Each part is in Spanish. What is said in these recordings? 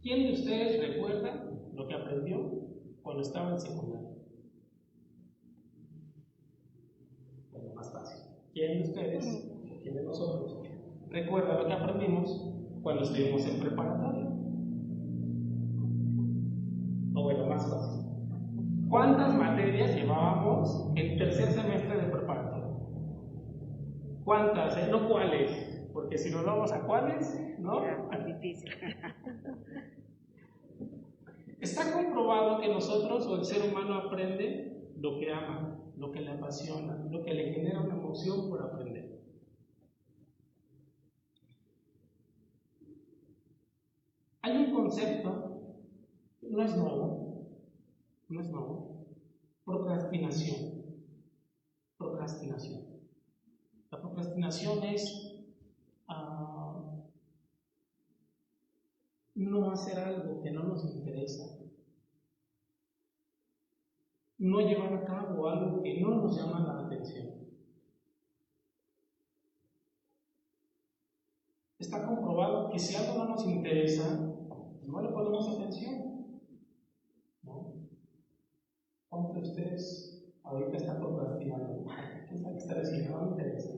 ¿Quién de ustedes recuerda lo que aprendió cuando estaba en secundaria? Bueno, más fácil. ¿Quién de ustedes, quién de nosotros, recuerda lo que aprendimos cuando estuvimos en preparatoria? O bueno, más fácil. ¿Cuántas materias llevábamos en tercer semestre de preparatoria? ¿Cuántas? No cuáles, porque si nos vamos a cuáles, ¿no? Es difícil. Está comprobado que nosotros o el ser humano aprende lo que ama, lo que le apasiona, lo que le genera una emoción por aprender. Hay un concepto, no es nuevo, procrastinación. La procrastinación es no hacer algo que no nos interesa, no llevar a cabo algo que no nos llama la atención. Está comprobado que si algo no nos interesa, no le ponemos atención, ¿no? ¿Cuántos de ustedes ahorita están procrastinando? ¿Qué sabe que está diciendo? No me interesa.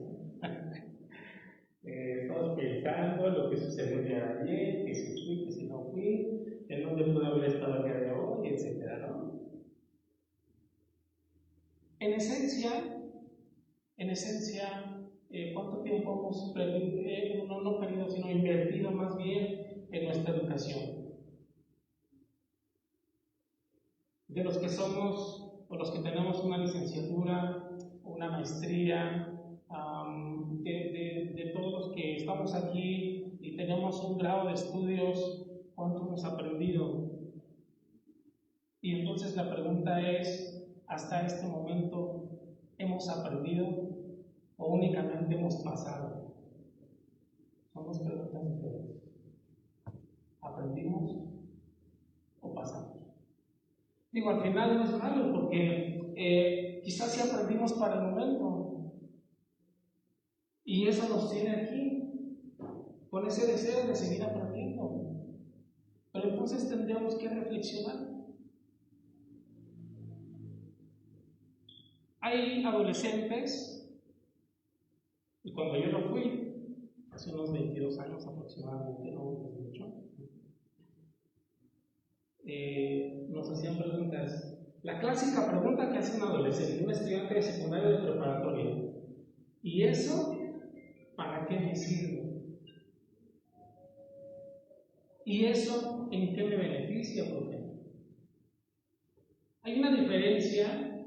Estamos pensando en lo que sucedió el día de ayer, que si fui, que si no fui, en dónde pude haber estado el día de hoy, etcétera, ¿no? En esencia, ¿cuánto tiempo hemos perdido, no perdido, sino invertido más bien en nuestra educación? De los que somos, o los que tenemos una licenciatura, una maestría, de todos los que estamos aquí y tenemos un grado de estudios, ¿cuánto hemos aprendido? Y entonces la pregunta es, ¿hasta este momento hemos aprendido o únicamente hemos pasado? Son dos preguntas diferentes. ¿Aprendimos o pasamos? Digo, al final no es malo porque quizás sí aprendimos para el momento. Y eso nos tiene aquí, con ese deseo de seguir aprendiendo. Pero entonces tendríamos que reflexionar. Hay adolescentes, y cuando yo lo fui, hace unos 22 años aproximadamente, no es mucho, nos hacían preguntas. La clásica pregunta que hace un adolescente, un estudiante de secundaria o de preparatoria: ¿y eso para qué me sirve? ¿Y eso en qué me beneficia, profe? Hay una diferencia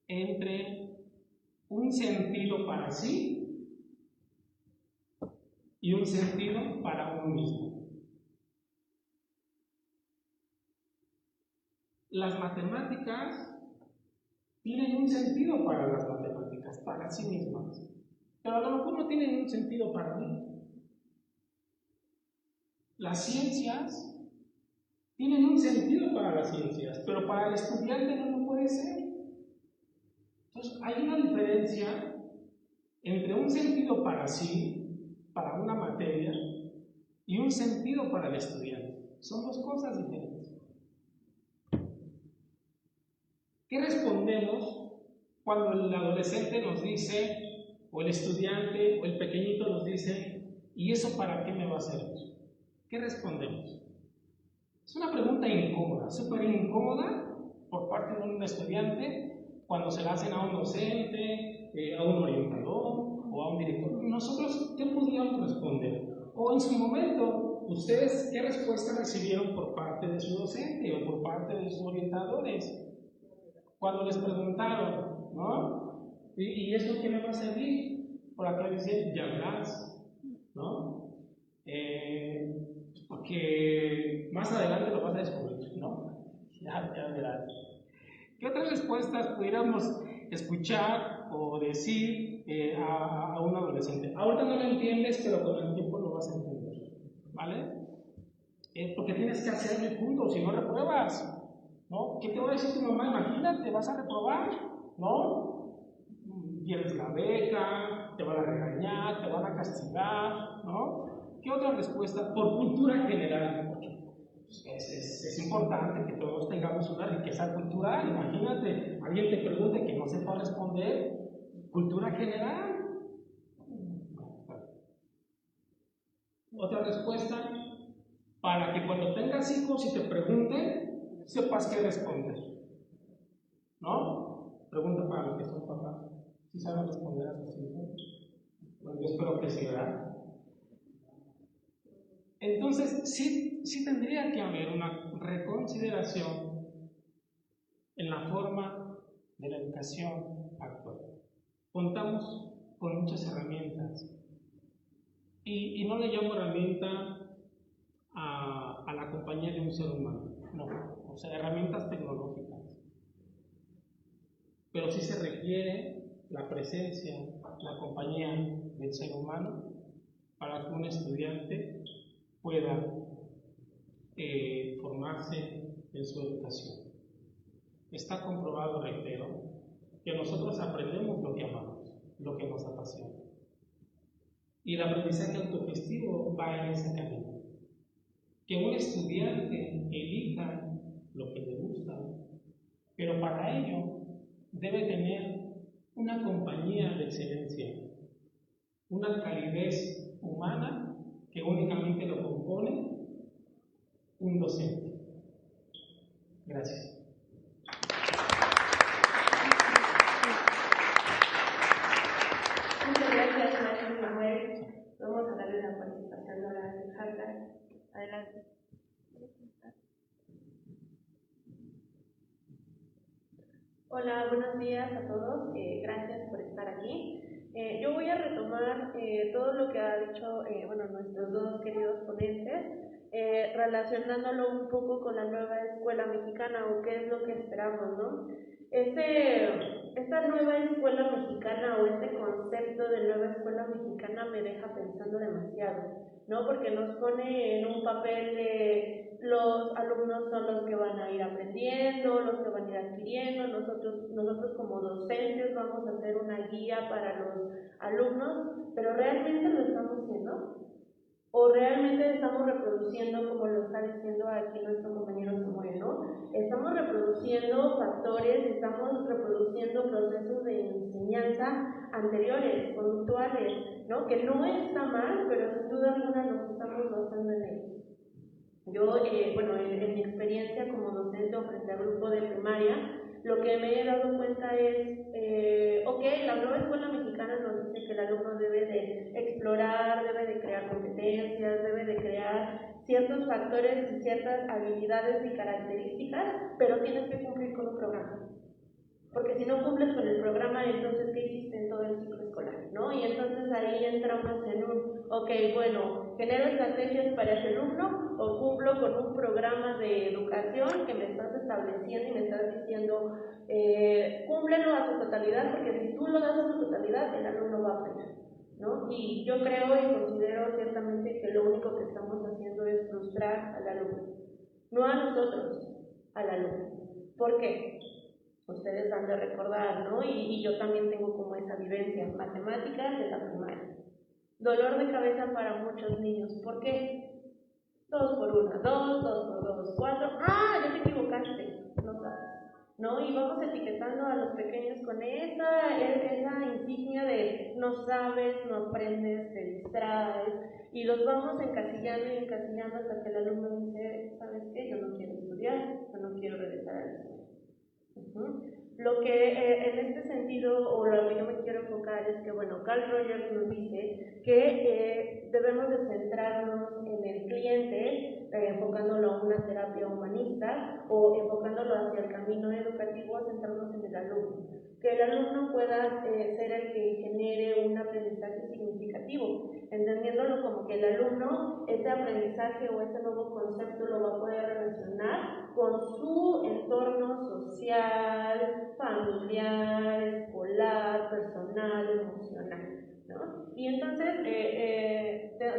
entre un sentido para sí y un sentido para uno mismo. Las matemáticas tienen un sentido para las matemáticas, para sí mismas, pero a lo mejor no tienen un sentido para mí. Las ciencias tienen un sentido para las ciencias, pero para el estudiante no lo puede ser. Entonces, hay una diferencia entre un sentido para sí, para una materia, y un sentido para el estudiante. Son dos cosas diferentes. ¿Qué respondemos cuando el adolescente nos dice, o el estudiante, o el pequeñito nos dice, ¿y eso para qué me va a servir? ¿Qué respondemos? Es una pregunta incómoda, súper incómoda por parte de un estudiante cuando se la hacen a un docente, a un orientador o a un director. Nosotros, ¿qué podríamos responder? O en su momento, ¿ustedes qué respuesta recibieron por parte de su docente o por parte de sus orientadores? Cuando les preguntaron, ¿no? ¿Y esto qué me va a servir? Por acá dicen, ya verás, ¿no? Porque más adelante lo vas a descubrir, ¿no? Ya verás. ¿Qué otras respuestas pudiéramos escuchar o decir a un adolescente? Ahorita no lo entiendes, pero con el tiempo lo vas a entender, ¿vale? Porque tienes que hacerlo y punto, si no repruebas, ¿no? ¿Qué te va a decir tu mamá? Imagínate, vas a reprobar, ¿no? Pierdes la beca, te van a regañar, te van a castigar, ¿no? ¿Qué otra respuesta? Por cultura general, porque es importante que todos tengamos una riqueza cultural. Imagínate, alguien te pregunta que no sepa responder, cultura general. Otra respuesta, para que cuando tengas hijos y te pregunten, sepas qué responder. ¿No? Pregunta para los que son papás. ¿Sí saben responder a sus hijos? Bueno, yo espero que sí, ¿verdad? Entonces, sí tendría que haber una reconsideración en la forma de la educación actual. Contamos con muchas herramientas y no le llamo herramienta a la compañía de un ser humano, no, o sea, herramientas tecnológicas. Pero sí se requiere la presencia, la compañía del ser humano para que un estudiante pueda formarse en su educación. Está comprobado, reitero, que nosotros aprendemos lo que amamos, lo que nos apasiona. Y el aprendizaje autogestivo va en ese camino. Que un estudiante elija lo que le gusta, pero para ello debe tener una compañía de excelencia, una calidez humana que únicamente lo compone un docente. Gracias. Muchas gracias, maestro Manuel. Vamos a darle la participación a la Alejandra. Adelante. Hola, buenos días a todos. Gracias por estar aquí. Yo voy a retomar todo lo que ha dicho nuestros dos queridos ponentes, relacionándolo un poco con la nueva escuela mexicana o qué es lo que esperamos, ¿no? Esta nueva escuela mexicana o este concepto de nueva escuela mexicana me deja pensando demasiado, ¿no? Porque nos pone en un papel de los alumnos son los que van a ir aprendiendo, los que van a ir adquiriendo, nosotros como docentes vamos a hacer una guía para los alumnos, pero ¿realmente lo estamos haciendo? ¿O realmente estamos reproduciendo, como lo está diciendo aquí nuestro compañero Samuel, ¿no? Estamos reproduciendo factores, estamos reproduciendo procesos de enseñanza anteriores, conductuales, ¿no? Que no está mal, pero sin duda alguna nos estamos basando en ello. Yo, en mi experiencia como docente o frente al grupo de primaria, lo que me he dado cuenta es, la nueva escuela mexicana nos dice que el alumno debe de explorar, debe de crear competencias, debe de crear ciertos factores y ciertas habilidades y características, pero tienes que cumplir con un programa. Porque si no cumples con el programa, entonces, ¿qué hiciste en todo el ciclo escolar? ¿No? Y entonces ahí entramos en genero estrategias para ese alumno o cumplo con un programa de educación que me estás estableciendo y me estás diciendo, cúmplelo a su totalidad, porque si tú lo das a su totalidad, el alumno va a aprender, ¿no? Y yo creo y considero ciertamente que lo único que estamos haciendo es frustrar al alumno, no a nosotros, al alumno. ¿Por qué? Ustedes han de recordar, ¿no? Y yo también tengo como esa vivencia, matemáticas de la primaria. Dolor de cabeza para muchos niños. ¿Por qué? 2 por 1, 2, 2 por 2, 4. ¡Ah! Ya te equivocaste. No sabes, ¿no? Y vamos etiquetando a los pequeños con esa insignia de no sabes, no aprendes, te distraes. Y los vamos encasillando y encasillando hasta que el alumno dice, ¿sabes qué? Yo no quiero estudiar, yo no quiero regresar a la escuela. Lo que en este sentido, o lo que yo me quiero enfocar es que, Carl Rogers nos dice que debemos de centrarnos en el cliente, enfocándolo a una terapia humanista o enfocándolo hacia el camino educativo, a centrarnos en el alumno. Que el alumno pueda ser el que genere un aprendizaje significativo, entendiéndolo como que el alumno, ese aprendizaje o ese nuevo concepto lo va a poder relacionar con su entorno social, familiar, escolar, personal, emocional, ¿no? Y entonces,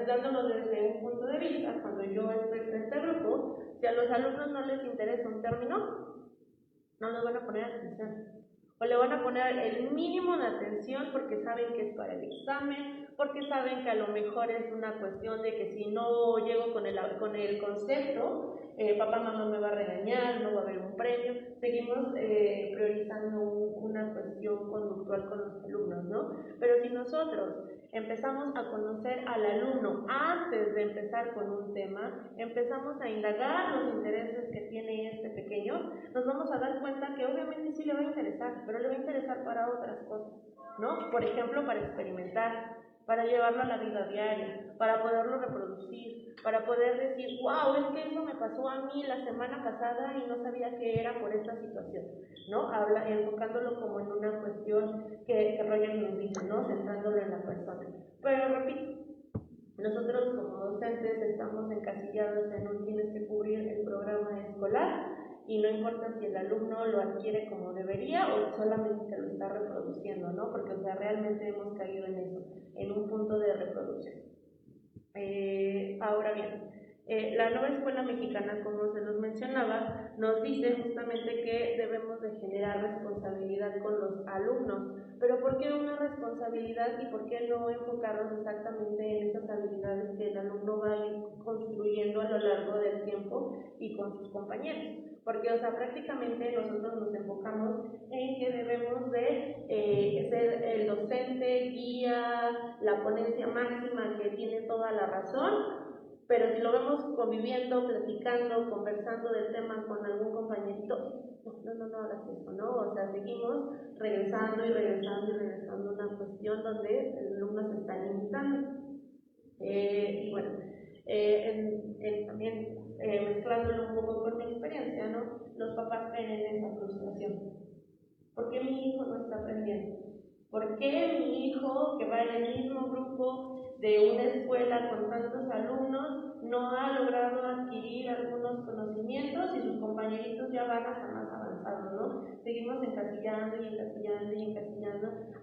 dándonos desde un punto de vista, cuando yo estoy frente al grupo, si a los alumnos no les interesa un término, no nos van a poner atención. o le van a poner el mínimo de atención porque saben que es para el examen, porque saben que a lo mejor es una cuestión de que si no llego con el concepto, papá, mamá me va a regañar, no va a haber un premio. Seguimos priorizando una cuestión conductual con los alumnos, ¿no? Pero si nosotros empezamos a conocer al alumno antes de empezar con un tema, empezamos a indagar los intereses que tiene este pequeño, nos vamos a dar cuenta que obviamente sí le va a interesar, pero le va a interesar para otras cosas, ¿no? Por ejemplo, para experimentar, para llevarlo a la vida diaria, para poderlo reproducir, para poder decir, wow, es que eso me pasó a mí la semana pasada y no sabía que era por esta situación, ¿no? Enfocándolo como en una cuestión que Roger nos dice, ¿no? Centrándolo en la persona. Pero repito, nosotros como docentes estamos encasillados en un tienes que cubrir el programa escolar y no importa si el alumno lo adquiere como debería o solamente lo está reproduciendo, ¿no? Porque, o sea, realmente hemos caído en eso, en un punto de reproducción. Ahora bien, la nueva escuela mexicana, como se nos mencionaba, nos dice justamente que debemos de generar responsabilidad con los alumnos. Pero ¿por qué una responsabilidad y por qué no enfocarnos exactamente en esas habilidades que el alumno va a ir construyendo a lo largo del tiempo y con sus compañeros? Porque, o sea, prácticamente nosotros nos enfocamos en que debemos de ser el docente, guía, la ponencia máxima que tiene toda la razón, pero si lo vemos conviviendo, platicando, conversando del tema con algún compañerito, no hagas eso, ¿no? O sea, seguimos regresando a una cuestión donde el alumno se está limitando. Y bueno, también mezclándolo un poco con mi experiencia, ¿no? Los papás caen en esa frustración. ¿Por qué mi hijo no está aprendiendo? ¿Por qué mi hijo, que va en el mismo grupo de una escuela con tantos alumnos, no ha logrado adquirir algunos conocimientos y sus compañeritos ya van hasta más avanzados, ¿no? Seguimos encasillando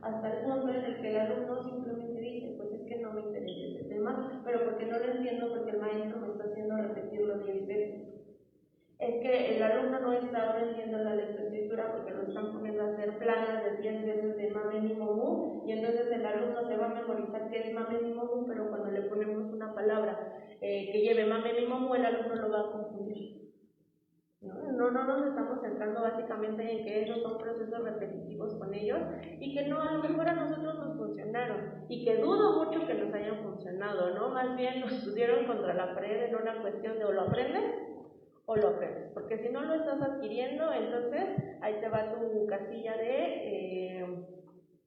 hasta el punto en el que el alumno simplemente dice, pues es que no me interesa ese tema, pero porque no lo entiendo, porque el maestro me está haciendo repetirlo 10 veces. Es que el alumno no está aprendiendo la lectoescritura porque lo están poniendo a hacer planas de 10 veces de mame mi momu, y entonces el alumno se va a memorizar que es mame mi momu, pero cuando le ponemos una palabra que lleve mame mi momu, el alumno lo va a confundir. No nos estamos centrando básicamente en que esos son procesos repetitivos con ellos y que no, a lo mejor a nosotros nos funcionaron y que dudo mucho que nos hayan funcionado, ¿no? Más bien nos pusieron contra la pared en una cuestión de o lo aprendes o lo aprendes, porque si no lo estás adquiriendo, entonces ahí te va tu casilla de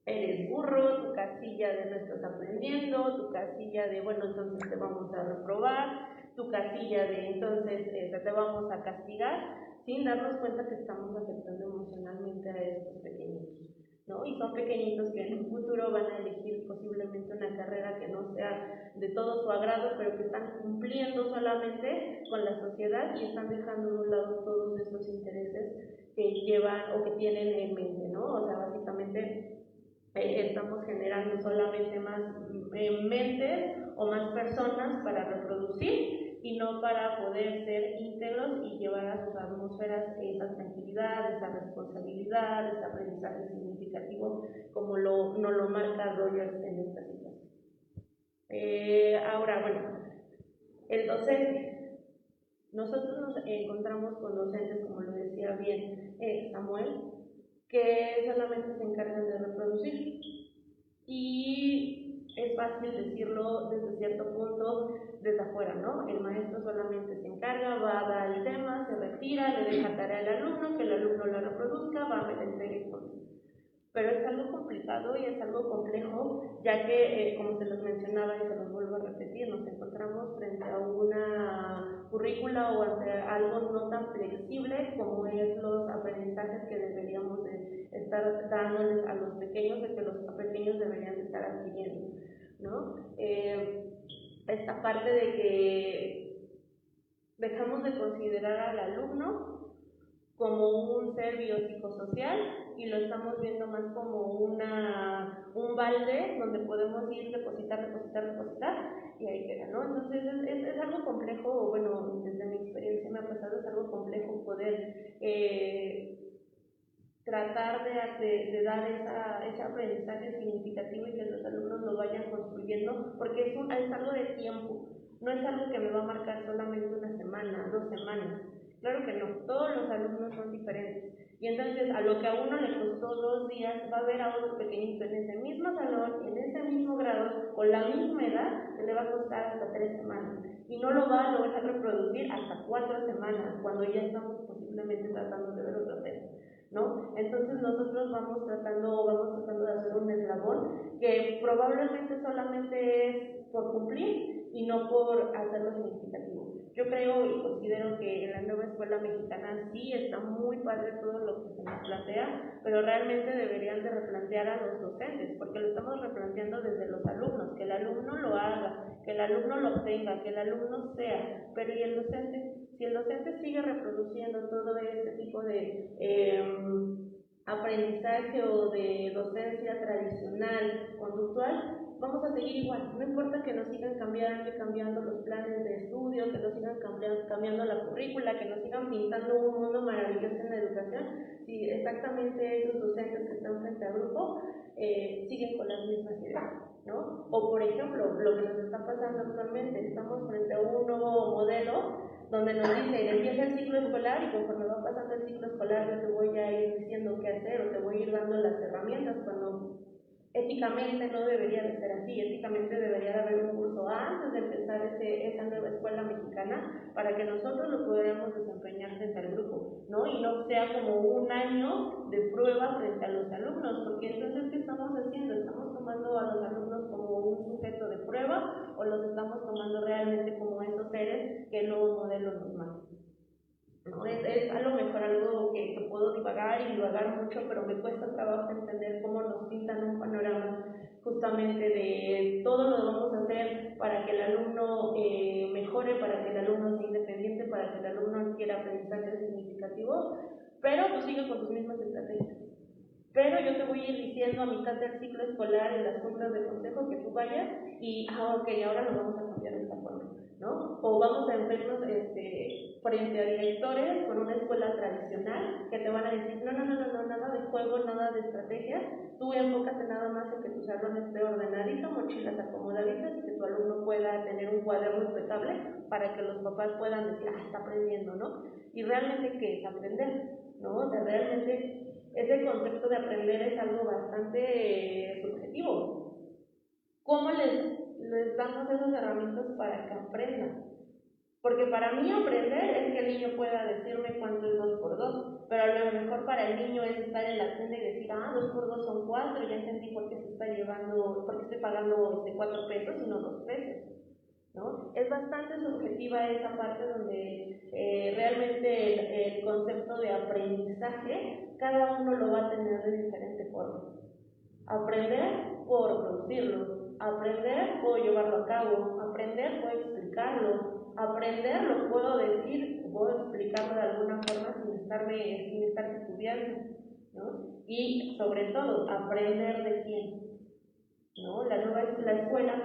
eres burro, tu casilla de no estás aprendiendo, tu casilla de bueno, entonces te vamos a reprobar, tu casilla de entonces te vamos a castigar, sin darnos cuenta que estamos afectando emocionalmente a estos pequeñitos, ¿no? Y son pequeñitos que en un futuro van a elegir posiblemente una carrera que no sea de todo su agrado, pero que están cumpliendo solamente con la sociedad y están dejando de un lado todos esos intereses que llevan o que tienen en mente, ¿no? O sea, básicamente estamos generando solamente más mentes o más personas para reproducir y no para poder ser íntegros y llevar a sus atmósferas esa tranquilidad, esa responsabilidad, ese aprendizaje significativo como nos lo marca Rogers en esta situación. Ahora, bueno, el docente. Nosotros nos encontramos con docentes, como lo decía bien Samuel, que solamente se encargan de reproducir. Y es fácil decirlo desde cierto punto, desde afuera, ¿no? El maestro solamente se encarga, va a dar el tema, se retira, le deja tarea al alumno, que el alumno la reproduzca, va a meter el pero es algo complicado y es algo complejo, ya que, como se los mencionaba y se los vuelvo a repetir, nos encontramos frente a una currícula o ante algo no tan flexible como es los aprendizajes que deberíamos de estar dándoles a los pequeños, de que los pequeños deberían de estar adquiriendo, ¿no? Esta parte de que dejamos de considerar al alumno como un ser biopsicosocial y lo estamos viendo más como un balde donde podemos ir depositar y ahí queda, ¿no? Entonces es algo complejo, bueno, desde mi experiencia me ha pasado, es algo complejo poder tratar de dar ese aprendizaje significativo y que los alumnos lo vayan construyendo, porque es algo de tiempo, no es algo que me va a marcar solamente una semana, 2 semanas. Claro que no, todos los alumnos son diferentes. Y entonces a lo que a uno le costó 2 días, va a haber a otro pequeñito en ese mismo salón, en ese mismo grado, con la misma edad, que le va a costar hasta 3 semanas. Y no lo va a lograr reproducir hasta 4 semanas, cuando ya estamos posiblemente tratando de ver otro tema, ¿no? Entonces nosotros vamos tratando de hacer un eslabón que probablemente solamente es por cumplir y no por hacerlo significativo. Yo creo y considero que en la nueva escuela mexicana sí está muy padre todo lo que se nos plantea, pero realmente deberían de replantear a los docentes, porque lo estamos replanteando desde los alumnos, que el alumno lo haga, que el alumno lo obtenga, que el alumno sea, pero ¿y el docente? Si el docente sigue reproduciendo todo este tipo de aprendizaje o de docencia tradicional, conductual, vamos a seguir igual. No importa que nos sigan cambiando los planes de estudio, que nos sigan cambiando la currícula, que nos sigan pintando un mundo maravilloso en la educación, si exactamente esos docentes que están frente al grupo siguen con las mismas ideas, ¿no? O por ejemplo, lo que nos está pasando actualmente, estamos frente a un nuevo modelo donde nos dice, empieza el ciclo escolar y conforme va pasando el ciclo escolar yo te voy a ir diciendo qué hacer o te voy a ir dando las herramientas, cuando éticamente no debería de ser así. Éticamente debería de haber un curso antes de empezar esa nueva escuela mexicana para que nosotros lo pudiéramos desempeñar frente al grupo, ¿no? Y no sea como un año de prueba frente a los alumnos, porque entonces ¿qué estamos haciendo? ¿Estamos tomando a los alumnos como un sujeto de prueba o los estamos tomando realmente como esos seres que el nuevo modelo nos manda? ¿No? Es a lo mejor algo que puedo divagar mucho, pero me cuesta trabajo entender cómo nos pintan un panorama justamente de todo lo que vamos a hacer para que el alumno mejore, para que el alumno sea independiente, para que el alumno adquiera aprendizaje significativo, pero tú sigues con tus mismas estrategias. Pero yo te voy a ir diciendo a mitad del ciclo escolar en las juntas de consejo que tú vayas y, ok, ahora lo vamos a cambiar de esta forma, ¿no? O vamos a vernos frente a directores con una escuela tradicional que te van a decir, no, nada de juego, nada de estrategia, tú enfócate nada más en que tu salón esté ordenadito, mochilas acomodaditas y que tu alumno pueda tener un cuaderno impecable para que los papás puedan decir, está aprendiendo, ¿no? Y realmente, ¿qué es aprender? ¿No? O sea, realmente ese concepto de aprender es algo bastante subjetivo. ¿Cómo les damos esas herramientas para que aprendan? Porque para mí aprender es que el niño pueda decirme cuánto es 2 por 2, pero a lo mejor para el niño es estar en la tienda y decir, 2 por 2 son 4, ya entendí por qué por qué estoy pagando 4 pesos y no 2 pesos, ¿no? Es bastante subjetiva esa parte donde realmente el concepto de aprendizaje, cada uno lo va a tener de diferente forma. Aprender puedo producirlo, aprender puedo llevarlo a cabo, aprender puedo explicarlo, aprender lo puedo decir, puedo explicarlo de alguna forma sin estar estudiando, ¿no? Y sobre todo, aprender de quién, ¿no? La escuela,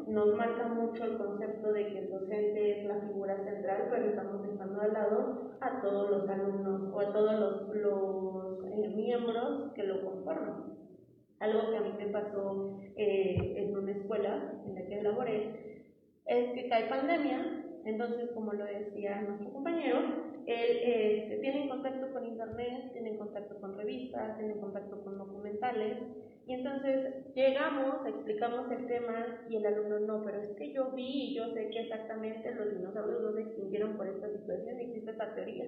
nos marca mucho el concepto de que el docente es la figura central, pero estamos dejando al lado a todos los alumnos o a todos los miembros que lo conforman. Algo que a mí me pasó en una escuela en la que laboré es que cae pandemia. Entonces, como lo decía nuestro compañero, él tiene contacto con internet, tiene contacto con revistas, tiene contacto con documentales, y entonces llegamos, explicamos el tema y el alumno no, pero es que yo vi y yo sé que exactamente los dinosaurios no se extinguieron por esta situación, existe esta teoría.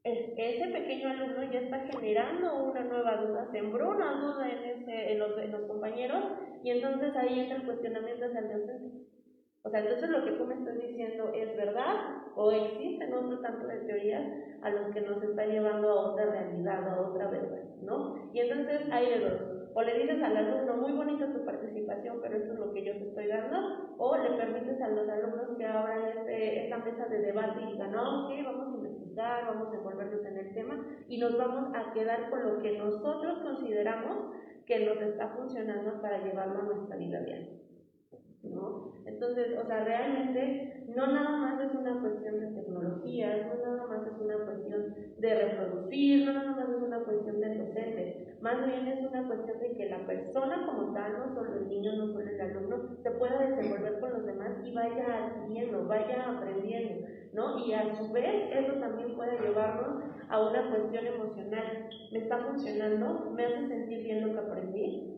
Ese pequeño alumno ya está generando una nueva duda, sembró una duda en los compañeros, y entonces ahí entra el cuestionamiento hacia el docente. O sea, entonces lo que tú me estás diciendo es verdad o existen otro tanto de teorías a los que nos está llevando a otra realidad, a otra verdad, ¿no? Y entonces hay de dos. O le dices al alumno, muy bonita tu participación, pero esto es lo que yo te estoy dando, o le permites a los alumnos que abran esta mesa de debate y digan, no, ok, vamos a investigar, vamos a envolvernos en el tema y nos vamos a quedar con lo que nosotros consideramos que nos está funcionando para llevarlo a nuestra vida diaria, ¿no? Entonces, o sea, realmente no nada más es una cuestión de tecnologías, no nada más es una cuestión de reproducir, no nada más es una cuestión del docente, más bien es una cuestión de que la persona como tal, no solo el niño, no solo el alumno, se pueda desenvolver con los demás y vaya adquiriendo, vaya aprendiendo, ¿no? Y a su vez eso también puede llevarnos a una cuestión emocional. ¿Me está funcionando? ¿Me hace sentir bien lo que aprendí?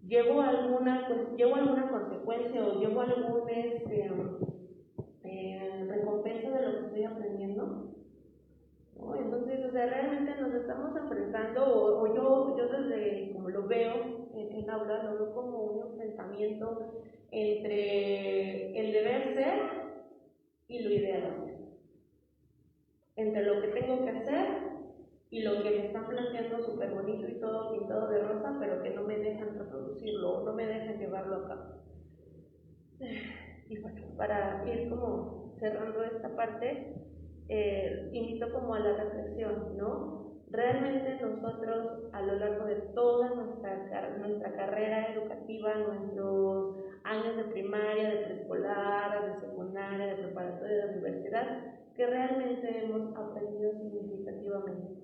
¿Llevo alguna consecuencia o llevo algún recompensa de lo que estoy aprendiendo? ¿No? Entonces, o sea, realmente nos estamos enfrentando, o yo desde como lo veo en aula, lo veo como un enfrentamiento entre el deber ser y lo ideal hacer, entre lo que tengo que hacer y lo que me están planteando súper bonito y todo pintado de rosa, pero que no me dejan reproducirlo, no me dejan llevarlo a cabo. Y bueno, para ir como cerrando esta parte, invito como a la reflexión, ¿no? Realmente nosotros a lo largo de toda nuestra carrera educativa, nuestros años de primaria, de preescolar, de secundaria, de preparatoria, de universidad, que realmente hemos aprendido significativamente,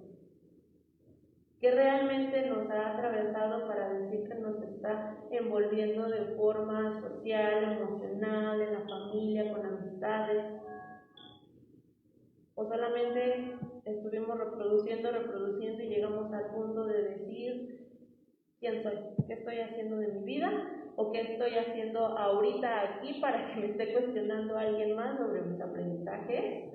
que realmente nos ha atravesado para decir que nos está envolviendo de forma social, emocional, en la familia, con amistades, o solamente estuvimos reproduciendo y llegamos al punto de decir quién soy, qué estoy haciendo de mi vida o qué estoy haciendo ahorita aquí para que me esté cuestionando a alguien más sobre mis aprendizajes.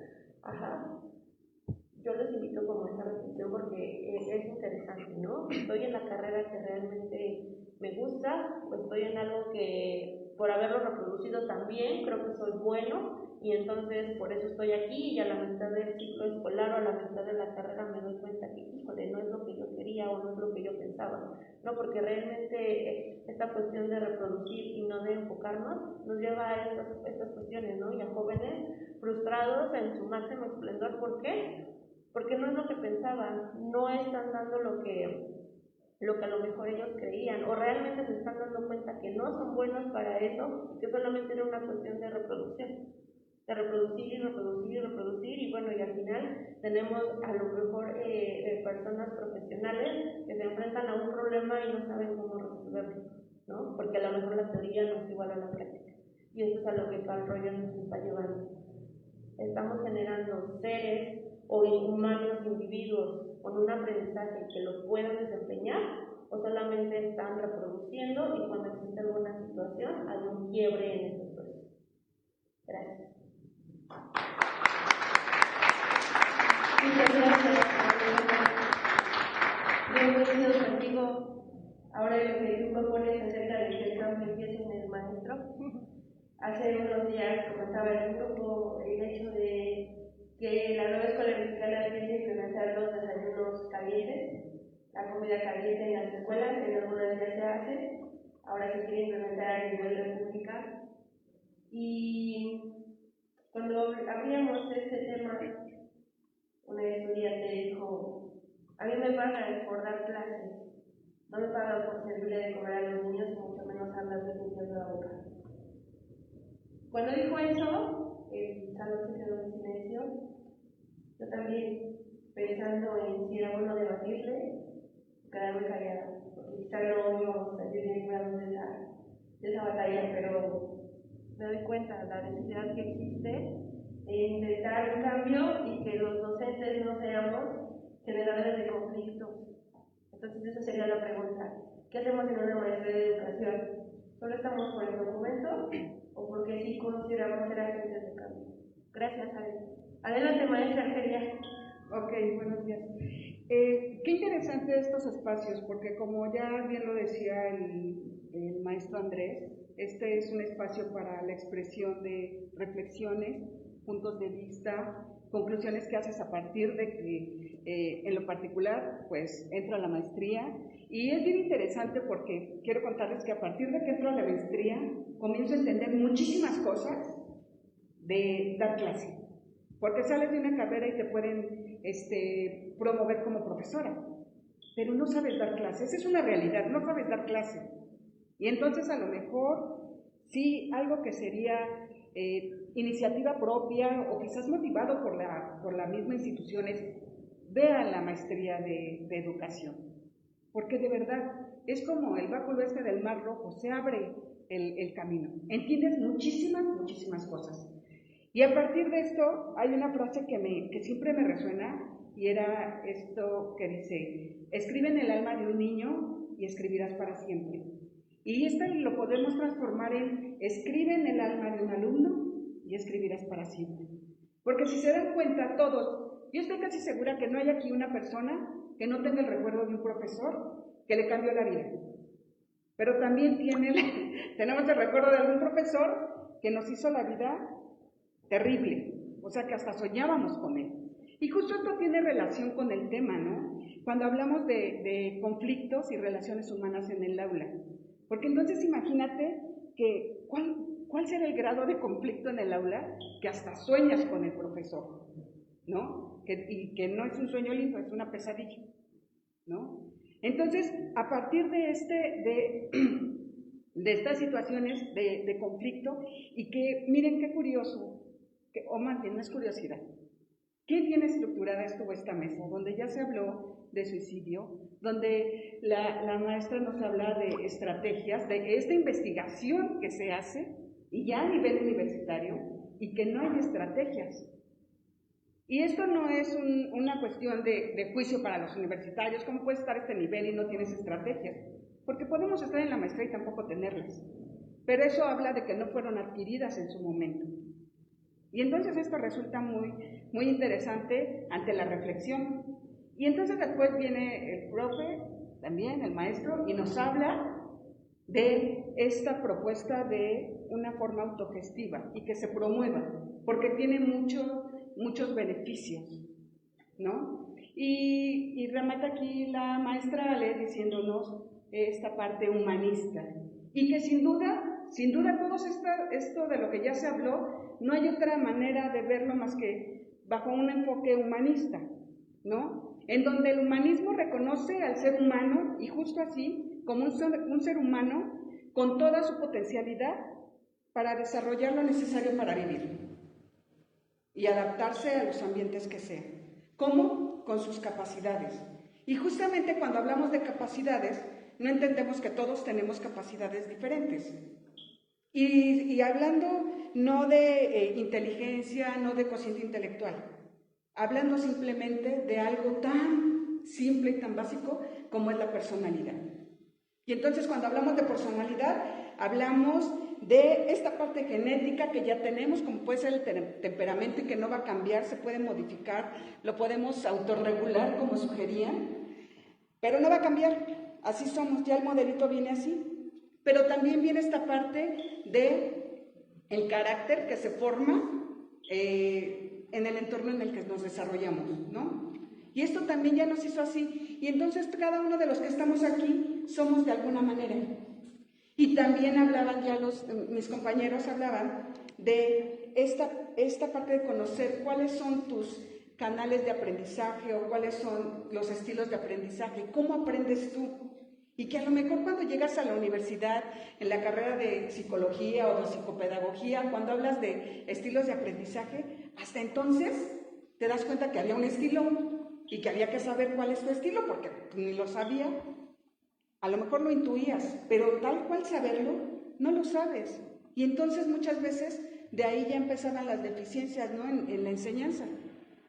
Yo les invito como a esta reflexión porque es interesante, ¿no? Estoy en la carrera que realmente me gusta, o estoy en algo que por haberlo reproducido también creo que soy bueno y entonces por eso estoy aquí y a la mitad del ciclo escolar o a la mitad de la carrera me doy cuenta que, híjole, no es lo que yo quería o no es lo que yo pensaba, ¿no? Porque realmente esta cuestión de reproducir y no de enfocarnos nos lleva a estas cuestiones, ¿no? Y a jóvenes frustrados en su máximo esplendor. ¿Por qué? Porque no es lo que pensaban, no están dando lo que a lo mejor ellos creían, o realmente se están dando cuenta que no son buenos para eso, que solamente era una cuestión de reproducción, de reproducir, y bueno, y al final tenemos a lo mejor personas profesionales que se enfrentan a un problema y no saben cómo resolverlo, ¿no? Porque a lo mejor la teoría no es igual a la práctica, y eso es a lo que Carl Rogers nos está llevando. Estamos generando seres o humanos, individuos con un aprendizaje que lo puedan desempeñar o solamente están reproduciendo y cuando existe alguna situación hay un quiebre en ese proceso. Gracias. Muchas gracias. Bienvenidos contigo. Ahora lo que tú propones acerca del que el cambio empieza en el maestro. Hace unos días comentaba en un grupo el hecho de que la nueva escuela mexicana empieza a implementar los desayunos calientes, la comida caliente en las escuelas, en algunas ya se hace, ahora se quiere implementar a nivel república. Y cuando abríamos este tema, una estudiante dijo, a mí me pagan por dar clases, no me pagan por servirle de comer a los niños y mucho menos andar limpiando la boca. Cuando dijo eso, el salón se quedó en silencio. Yo también, pensando en si era bueno debatirle, quedarme callada, porque quizá no íbamos a salir bien claros de esa batalla, pero me doy cuenta de la necesidad que existe de intentar un cambio y que los docentes no seamos generadores de conflictos. Entonces esa sería la pregunta. ¿Qué hacemos en una maestría de educación? ¿Solo estamos por el documento o porque sí consideramos ser agentes de cambio? Gracias, Alex. Adelante, maestra Argelia. Ok, buenos días. Qué interesante estos espacios, porque como ya bien lo decía el maestro Andrés, este es un espacio para la expresión de reflexiones, puntos de vista, conclusiones que haces a partir de que en lo particular pues entro a la maestría, y es bien interesante porque quiero contarles que a partir de que entro a la maestría comienzo a entender muchísimas cosas de dar clase, porque sales de una carrera y te pueden promover como profesora, pero no sabes dar clase. Esa es una realidad, no sabes dar clase. Y entonces a lo mejor sí, algo que sería iniciativa propia o quizás motivado por la misma institución, vea la maestría de educación. Porque de verdad, es como el báculo este del Mar Rojo, se abre el camino. Entiendes muchísimas cosas. Y a partir de esto, hay una frase que siempre me resuena, y era esto que dice: escribe en el alma de un niño y escribirás para siempre. Y esto lo podemos transformar en: escribe en el alma de un alumno y escribirás para siempre. Porque si se dan cuenta todos, yo estoy casi segura que no hay aquí una persona que no tenga el recuerdo de un profesor que le cambió la vida. Pero también tenemos el recuerdo de algún profesor que nos hizo la vida terrible, o sea que hasta soñábamos con él. Y justo esto tiene relación con el tema, ¿no? Cuando hablamos de conflictos y relaciones humanas en el aula. Porque entonces imagínate que ¿cuál será el grado de conflicto en el aula? Que hasta sueñas con el profesor, ¿no? Y que no es un sueño lindo, es una pesadilla, ¿no? Entonces, a partir de estas situaciones de conflicto, y que miren qué curioso, o más bien no es curiosidad, ¿qué tiene estructurada esta mesa? Donde ya se habló de suicidio, donde la maestra nos habla de estrategias, de esta investigación que se hace, y ya a nivel universitario, y que no hay estrategias. Y esto no es una cuestión de juicio para los universitarios. ¿Cómo puedes estar a este nivel y no tienes estrategias? Porque podemos estar en la maestría y tampoco tenerlas. Pero eso habla de que no fueron adquiridas en su momento. Y entonces esto resulta muy interesante ante la reflexión. Y entonces después viene el profe, también el maestro, y nos habla de esta propuesta de una forma autogestiva y que se promueva, porque tiene muchos beneficios, ¿no? Y remata aquí la maestra Ale diciéndonos esta parte humanista, y que sin duda todo esto de lo que ya se habló, no hay otra manera de verlo más que bajo un enfoque humanista, ¿no? En donde el humanismo reconoce al ser humano, y justo así, como un ser humano con toda su potencialidad para desarrollar lo necesario para vivir y adaptarse a los ambientes que sean. ¿Cómo? Con sus capacidades. Y justamente cuando hablamos de capacidades, no entendemos que todos tenemos capacidades diferentes. Y hablando no de inteligencia, no de cociente intelectual, hablando simplemente de algo tan simple y tan básico como es la personalidad. Y entonces cuando hablamos de personalidad, hablamos de esta parte genética que ya tenemos, como puede ser el temperamento y que no va a cambiar, se puede modificar, lo podemos autorregular como sugerían, pero no va a cambiar, así somos, ya el modelito viene así. Pero también viene esta parte de el carácter que se forma en el entorno en el que nos desarrollamos, ¿no? Y esto también ya nos hizo así, y entonces cada uno de los que estamos aquí somos de alguna manera. Y también hablaban ya mis compañeros hablaban de esta parte de conocer cuáles son tus canales de aprendizaje o cuáles son los estilos de aprendizaje, cómo aprendes tú. Y que a lo mejor cuando llegas a la universidad, en la carrera de psicología o de psicopedagogía, cuando hablas de estilos de aprendizaje, hasta entonces te das cuenta que había un estilo y que había que saber cuál es tu estilo, porque ni lo sabía. A lo mejor lo intuías, pero tal cual saberlo, no lo sabes. Y entonces muchas veces de ahí ya empezaban las deficiencias, ¿no? en la enseñanza.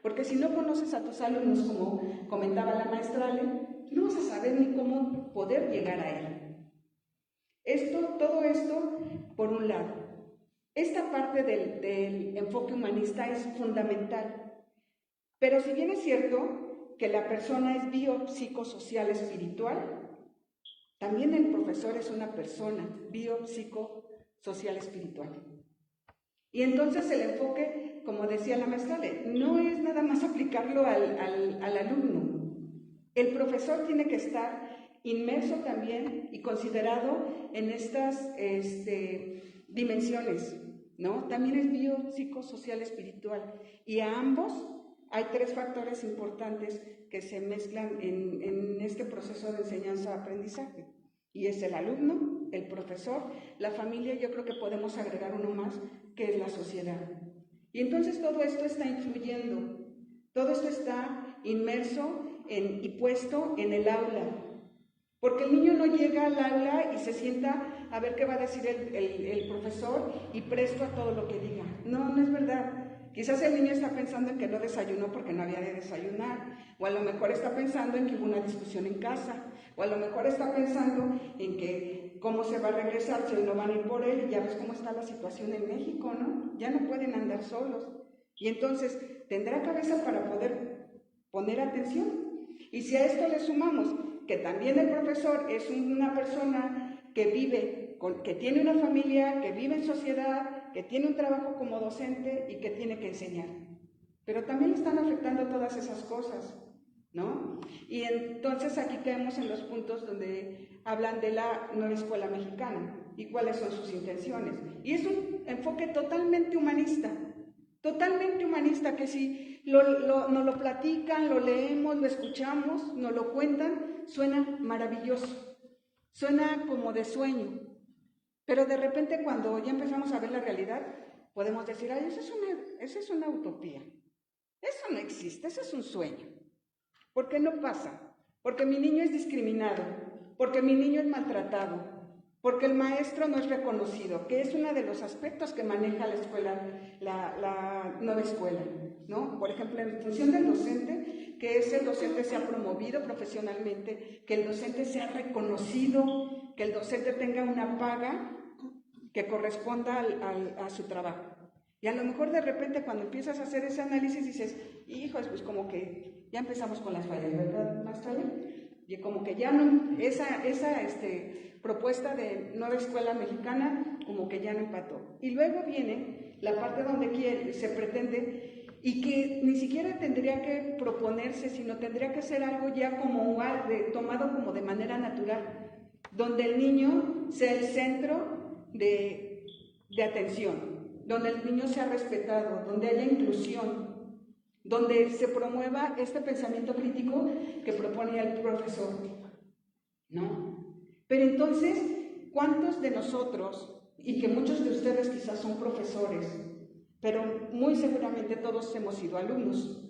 Porque si no conoces a tus alumnos, como comentaba la maestra Ale, no vas a saber ni cómo poder llegar a él. Todo esto, por un lado. Esta parte del enfoque humanista es fundamental. Pero si bien es cierto que la persona es biopsicosocial espiritual, también el profesor es una persona biopsicosocial espiritual. Y entonces el enfoque, como decía la maestra, no es nada más aplicarlo al alumno. El profesor tiene que estar inmerso también y considerado en estas dimensiones, ¿no? También es biopsicosocial espiritual. Y a ambos hay tres factores importantes que se mezclan en este proceso de enseñanza-aprendizaje. Y es el alumno, el profesor, la familia, yo creo que podemos agregar uno más, que es la sociedad. Y entonces todo esto está influyendo, todo esto está inmerso y puesto en el aula. Porque el niño no llega al aula y se sienta a ver qué va a decir el profesor y presto a todo lo que diga. No, no es verdad. Quizás el niño está pensando en que no desayunó porque no había de desayunar, o a lo mejor está pensando en que hubo una discusión en casa, o a lo mejor está pensando en que cómo se va a regresar si hoy no van a ir por él, y ya ves cómo está la situación en México, ¿no? Ya no pueden andar solos. Y entonces tendrá cabeza para poder poner atención. Y si a esto le sumamos que también el profesor es una persona que vive, que tiene una familia, que vive en sociedad, que tiene un trabajo como docente y que tiene que enseñar. Pero también le están afectando todas esas cosas, ¿no? Y entonces aquí caemos en los puntos donde hablan de la nueva escuela mexicana y cuáles son sus intenciones. Y es un enfoque totalmente humanista, que si nos lo platican, lo leemos, lo escuchamos, nos lo cuentan, suena maravilloso, suena como de sueño. Pero de repente cuando ya empezamos a ver la realidad, podemos decir, ay, esa es una utopía, eso no existe, eso es un sueño. ¿Por qué no pasa? Porque mi niño es discriminado, porque mi niño es maltratado, porque el maestro no es reconocido, que es uno de los aspectos que maneja la escuela, la nueva escuela, ¿no? Por ejemplo, en función del docente, que ese docente sea promovido profesionalmente, que el docente sea reconocido, que el docente tenga una paga que corresponda a su trabajo. Y a lo mejor de repente cuando empiezas a hacer ese análisis dices, hijos, pues como que ya empezamos con las fallas, ¿verdad, maestra? Y como que ya no, esa propuesta de nueva escuela mexicana como que ya no empató. Y luego viene la parte donde se pretende y que ni siquiera tendría que proponerse, sino tendría que ser algo ya como tomado como de manera natural, donde el niño sea el centro de atención, donde el niño sea respetado, donde haya inclusión, donde se promueva este pensamiento crítico que proponía el profesor, ¿no? Pero entonces, ¿cuántos de nosotros, y que muchos de ustedes quizás son profesores, pero muy seguramente todos hemos sido alumnos,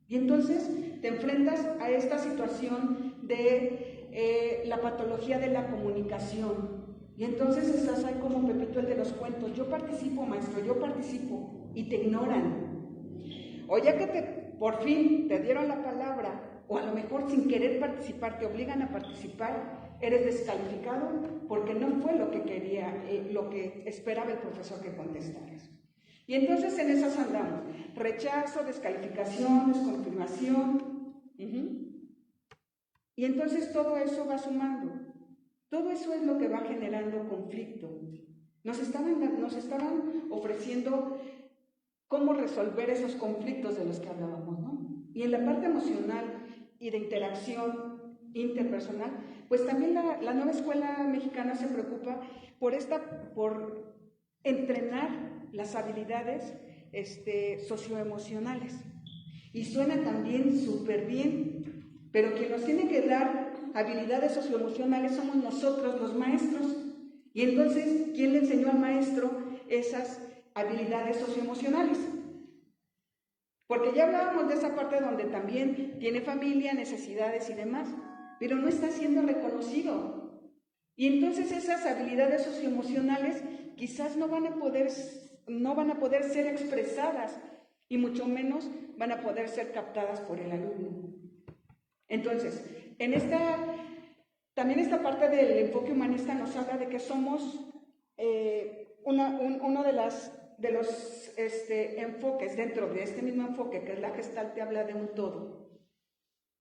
y entonces te enfrentas a esta situación de la patología de la comunicación, y entonces estás ahí como Pepito el de los cuentos, yo participo, maestro, yo participo, y te ignoran. O ya que por fin te dieron la palabra, o a lo mejor sin querer participar, te obligan a participar, eres descalificado porque no fue lo que quería, lo que esperaba el profesor que contestaras. Y entonces en esas andamos, rechazo, descalificación, desconfirmación. Y entonces todo eso va sumando, todo eso es lo que va generando conflicto. Nos estaban ofreciendo cómo resolver esos conflictos de los que hablábamos, ¿no? Y en la parte emocional y de interacción interpersonal, pues también la nueva escuela mexicana se preocupa por entrenar las habilidades socioemocionales. Y suena también súper bien, pero quien nos tiene que dar habilidades socioemocionales somos nosotros, los maestros. Y entonces, ¿quién le enseñó al maestro esas habilidades socioemocionales? Porque ya hablábamos de esa parte donde también tiene familia, necesidades y demás, pero no está siendo reconocido. Y entonces esas habilidades socioemocionales quizás no van a poder ser expresadas y mucho menos van a poder ser captadas por el alumno. Entonces, también esta parte del enfoque humanista nos habla de que somos uno de los enfoques dentro de este mismo enfoque, que es la Gestalt, te habla de un todo,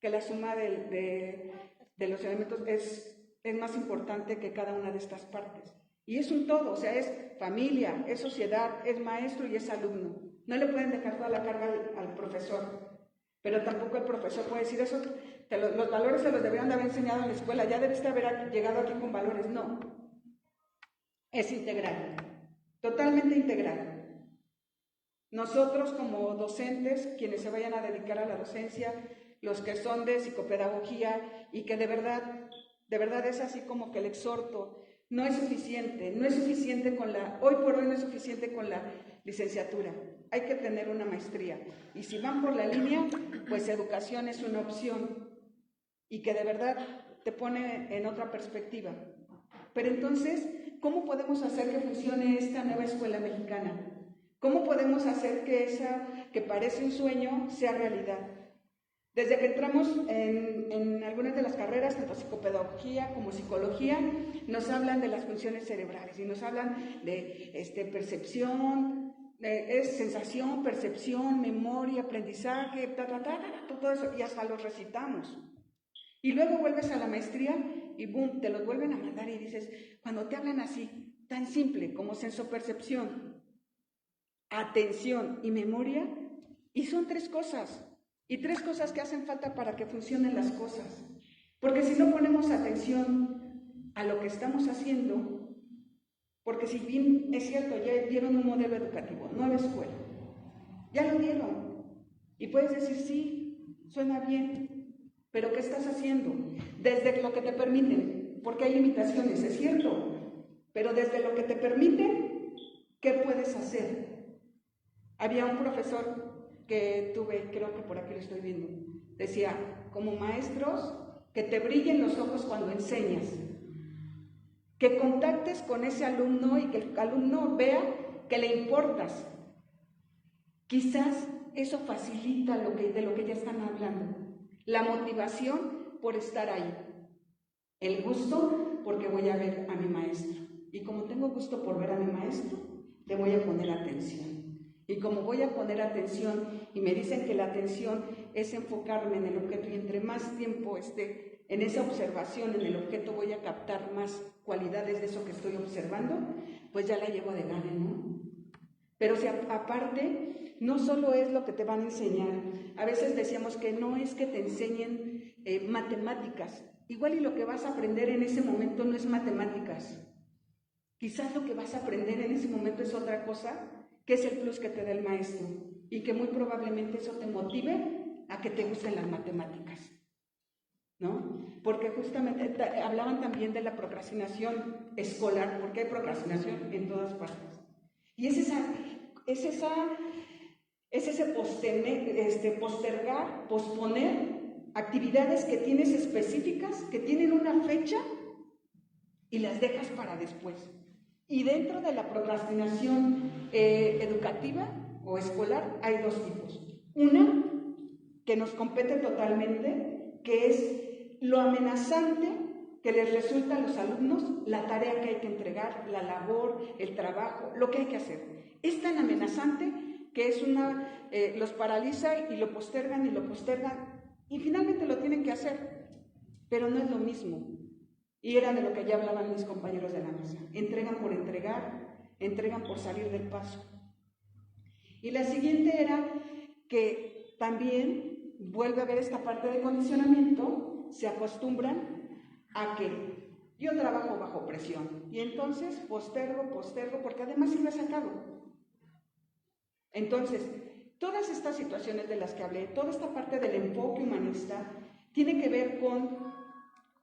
que la suma de los elementos es más importante que cada una de estas partes. Y es un todo, o sea, es familia, es sociedad, es maestro y es alumno. No le pueden dejar toda la carga al profesor, pero tampoco el profesor puede decir eso, los valores se los deberían de haber enseñado en la escuela, ya debiste haber llegado aquí con valores. No, es integral, totalmente integral. Nosotros como docentes, quienes se vayan a dedicar a la docencia, los que son de psicopedagogía y que de verdad es así como que el exhorto no es suficiente con la, hoy por hoy no es suficiente con la licenciatura, hay que tener una maestría. Y si van por la línea, pues educación es una opción y que de verdad te pone en otra perspectiva. Pero entonces, ¿cómo podemos hacer que funcione esta nueva escuela mexicana? ¿Cómo podemos hacer que esa que parece un sueño sea realidad? Desde que entramos en algunas de las carreras, tanto psicopedagogía como psicología, nos hablan de las funciones cerebrales y nos hablan de percepción, es sensación, percepción, memoria, aprendizaje, todo eso, y hasta los recitamos. Y luego vuelves a la maestría y boom, te los vuelven a mandar y dices, cuando te hablan así, tan simple como sensopercepción, atención y memoria, y son 3 cosas. Y 3 cosas que hacen falta para que funcionen las cosas. Porque si no ponemos atención a lo que estamos haciendo, porque si bien es cierto, ya dieron un modelo educativo, nueva escuela, ya lo dieron. Y puedes decir, sí, suena bien, pero ¿qué estás haciendo? Desde lo que te permiten, porque hay limitaciones, es cierto, pero desde lo que te permiten, ¿qué puedes hacer? Había un profesor que tuve, creo que por aquí lo estoy viendo, decía, como maestros, que te brillen los ojos cuando enseñas, que contactes con ese alumno y que el alumno vea que le importas. Quizás eso facilita de lo que ya están hablando, la motivación por estar ahí, el gusto porque voy a ver a mi maestro, y como tengo gusto por ver a mi maestro, le voy a poner atención. Y como voy a poner atención y me dicen que la atención es enfocarme en el objeto y entre más tiempo esté en esa observación, en el objeto voy a captar más cualidades de eso que estoy observando, pues ya la llevo de gane, ¿no? Pero si aparte, no solo es lo que te van a enseñar, a veces decíamos que no es que te enseñen matemáticas, igual y lo que vas a aprender en ese momento no es matemáticas, quizás lo que vas a aprender en ese momento es otra cosa, que es el plus que te da el maestro y que muy probablemente eso te motive a que te gusten las matemáticas, ¿no? Porque justamente hablaban también de la procrastinación escolar, porque hay procrastinación en todas partes. Y es ese postergar, posponer actividades que tienes específicas, que tienen una fecha y las dejas para después. Y dentro de la procrastinación educativa o escolar hay 2 tipos. Una, que nos compete totalmente, que es lo amenazante que les resulta a los alumnos la tarea que hay que entregar, la labor, el trabajo, lo que hay que hacer. Es tan amenazante que es los paraliza y lo postergan y finalmente lo tienen que hacer, pero no es lo mismo. Y era de lo que ya hablaban mis compañeros de la mesa. Entregan por entregar, entregan por salir del paso. Y la siguiente era que también vuelve a haber esta parte de condicionamiento, se acostumbran a que yo trabajo bajo presión y entonces postergo, porque además sí lo he sacado. Entonces, todas estas situaciones de las que hablé, toda esta parte del enfoque humanista, tiene que ver con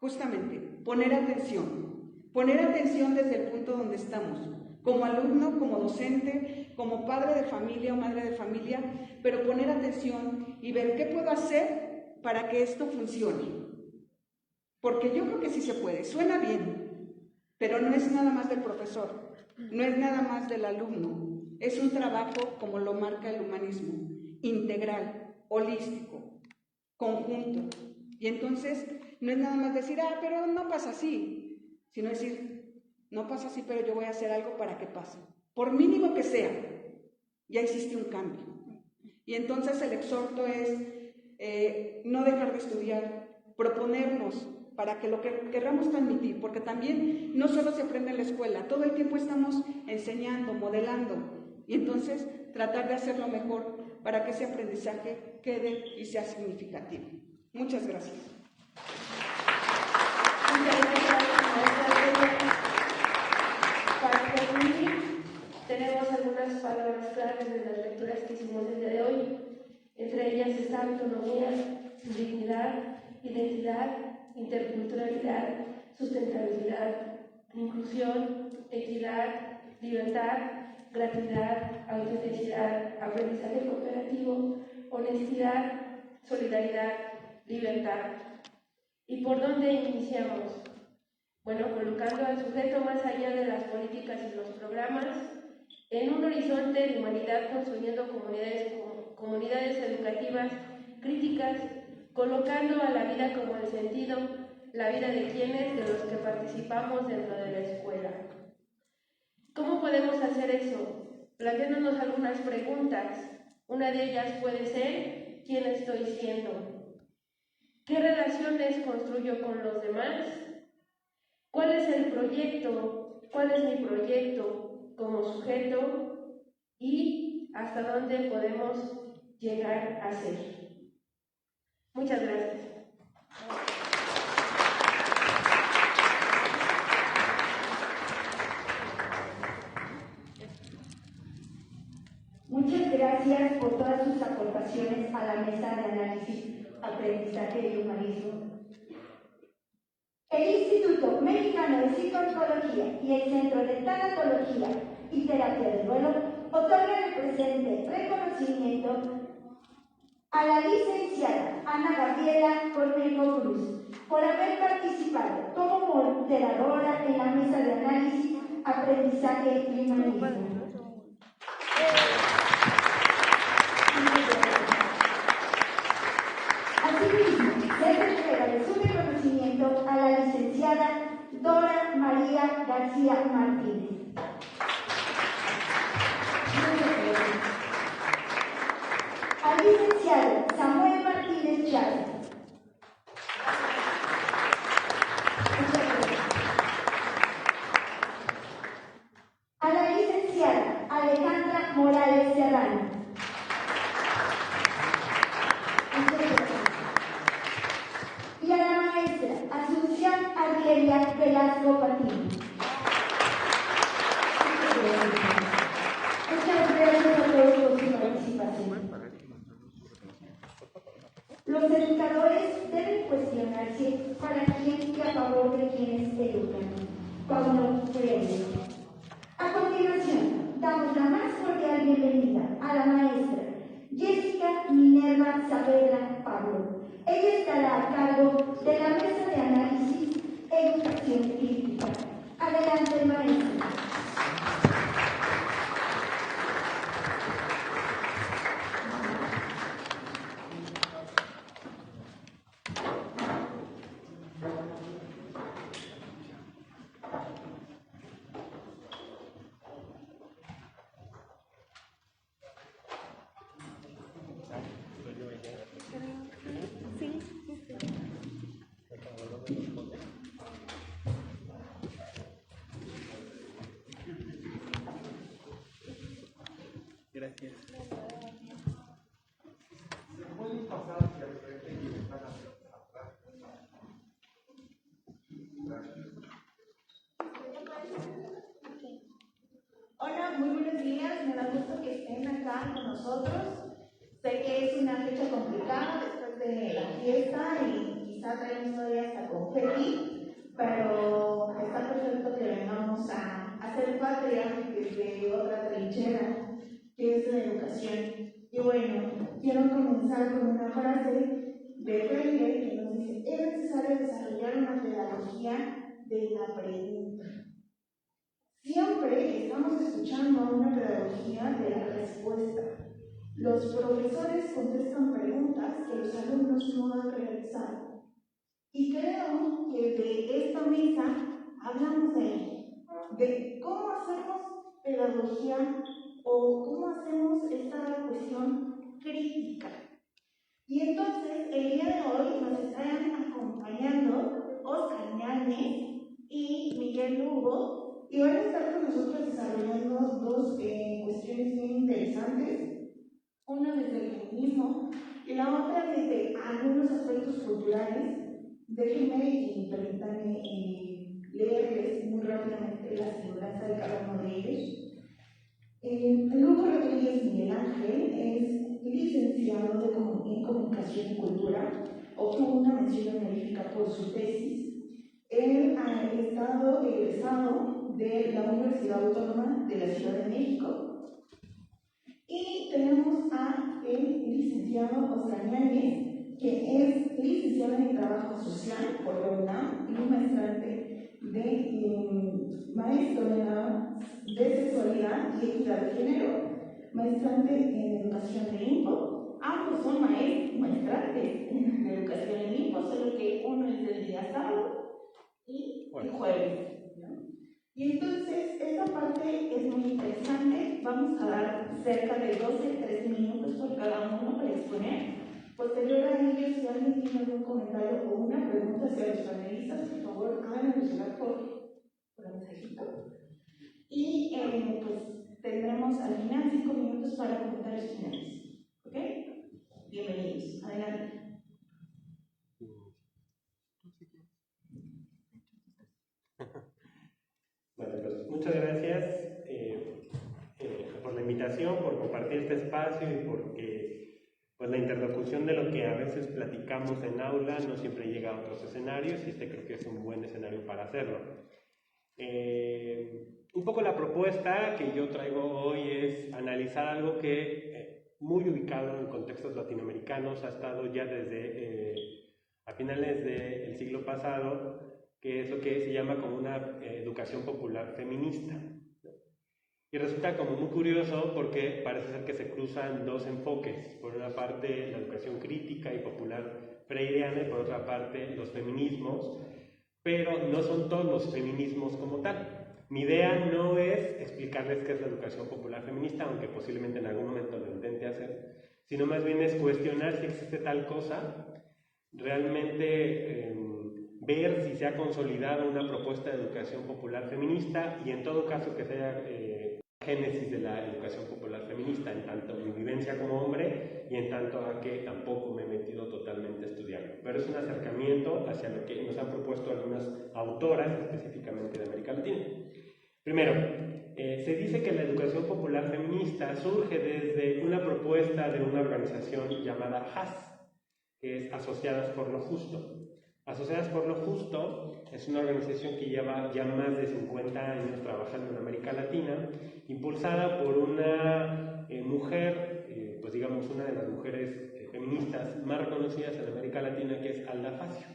justamente poner atención desde el punto donde estamos, como alumno, como docente, como padre de familia o madre de familia, pero poner atención y ver qué puedo hacer para que esto funcione. Porque yo creo que sí se puede, suena bien, pero no es nada más del profesor, no es nada más del alumno, es un trabajo, como lo marca el humanismo, integral, holístico, conjunto. Y entonces no es nada más decir, pero no pasa así, sino decir, no pasa así, pero yo voy a hacer algo para que pase. Por mínimo que sea, ya existe un cambio. Y entonces el exhorto es no dejar de estudiar, proponernos para que lo que queramos transmitir, porque también no solo se aprende en la escuela, todo el tiempo estamos enseñando, modelando, y entonces tratar de hacerlo mejor para que ese aprendizaje quede y sea significativo. Muchas gracias. Muchas gracias. Para concluir, tenemos algunas palabras claves de las lecturas que hicimos el día de hoy. Entre ellas está autonomía, dignidad, identidad, interculturalidad, sustentabilidad, inclusión, equidad, libertad, gratuidad, autenticidad, aprendizaje cooperativo, honestidad, solidaridad, libertad. ¿Y por dónde iniciamos? Bueno, colocando al sujeto más allá de las políticas y los programas, en un horizonte de humanidad, construyendo comunidades educativas críticas, colocando a la vida como el sentido, la vida de quienes, de los que participamos dentro de la escuela. ¿Cómo podemos hacer eso? Planteándonos algunas preguntas. Una de ellas puede ser, ¿quién estoy siendo? ¿Qué relaciones construyo con los demás? ¿Cuál es el proyecto? ¿Cuál es mi proyecto como sujeto? ¿Y hasta dónde podemos llegar a ser? Muchas gracias. Muchas gracias por todas sus aportaciones a la mesa de análisis, aprendizaje y humanismo. El Instituto Mexicano de Psicología y el Centro de Tanatología y Terapia del Duelo otorgan el presente reconocimiento a la licenciada Ana Gabriela Cornejo Cruz por haber participado como moderadora en la mesa de análisis, aprendizaje y humanismo. Asimismo, se entrega de su reconocimiento a la licenciada Dora María García Martínez. Al licenciado Samuel Martínez Chávez. A la licenciada Alejandra Morales Serrano. Y a la maestra Asunción Argelia Velasco Patiño. Muchas gracias a todos por su participación. Los educadores deben cuestionarse para quién y a favor de quienes educan. Paulo Freire. A continuación, damos la más cordial bienvenida a la maestra Jessica Minerva Saavedra Pablo. Ella estará a cargo de la mesa de análisis Educación Crítica. Adelante, maestra. Gracias. Hola, muy buenos días. Me da gusto que estén acá con nosotros. Sé que es una fecha complicada después de la fiesta y quizá traemos todavía hasta confeti, pero está perfecto que vengamos a hacer patria desde otra trinchera, que es la educación. Y bueno, quiero comenzar con una frase de Freire que nos dice: es necesario desarrollar una pedagogía de la pregunta. Siempre estamos escuchando una pedagogía de la respuesta. Los profesores contestan preguntas que los alumnos no han realizado. Y creo que de esta mesa hablamos de cómo hacemos pedagogía o cómo hacemos esta cuestión crítica. Y entonces, el día de hoy nos están acompañando Oscar Ñañez y Miguel Lugo, y van a estar con nosotros desarrollando dos cuestiones muy interesantes, una desde el feminismo y la otra desde algunos aspectos culturales. Déjenme permítanme leerles muy rápidamente la semblanza de cada uno de ellos. Lugo Rodríguez Miguel Ángel es licenciado en Comunicación y Cultura, obtuvo una mención honorífica por su tesis. Es Él ha estado egresado de la Universidad Autónoma de la Ciudad de México. Y tenemos a el licenciado Oscar Yáñez, que es licenciado en Trabajo Social por la UNAM y un maestro de Sexualidad y Equidad de Género, maestrante en Educación de INPO. Ambos son maestrantes en Educación en INPO, solo que uno es del día sábado y el jueves, ¿no? Y entonces, esta parte es muy interesante. Vamos a dar cerca de 13 minutos por cada uno para exponer. Posterior a ello, si alguien tiene algún comentario o una pregunta hacia los panelistas, por favor, háganlo llegar por mensajito. Y pues tendremos al final 5 minutos para comentarios finales. ¿Ok? Bienvenidos. Adelante. Bueno, pues muchas gracias por la invitación, por compartir este espacio y porque pues, la interlocución de lo que a veces platicamos en aula no siempre llega a otros escenarios y este creo que es un buen escenario para hacerlo. Un poco la propuesta que yo traigo hoy es analizar algo que muy ubicado en contextos latinoamericanos ha estado ya desde a finales del siglo pasado, que es lo que se llama como una educación popular feminista. Y resulta como muy curioso porque parece ser que se cruzan dos enfoques. Por una parte, la educación crítica y popular freireana y por otra parte, los feminismos. Pero no son todos los feminismos como tal. Mi idea no es explicarles qué es la educación popular feminista, aunque posiblemente en algún momento lo intente hacer, sino más bien es cuestionar si existe tal cosa, realmente ver si se ha consolidado una propuesta de educación popular feminista y en todo caso que sea génesis de la educación popular feminista, en tanto mi vivencia como hombre y en tanto a que tampoco me he metido totalmente a estudiarlo. Pero es un acercamiento hacia lo que nos han propuesto algunas autoras, específicamente de América Latina. Primero, se dice que la educación popular feminista surge desde una propuesta de una organización llamada AS, que es Asociadas por lo Justo. Asociadas por lo Justo es una organización que lleva ya más de 50 años trabajando en América Latina, impulsada por una mujer, pues digamos una de las mujeres feministas más reconocidas en América Latina, que es Alda Facio.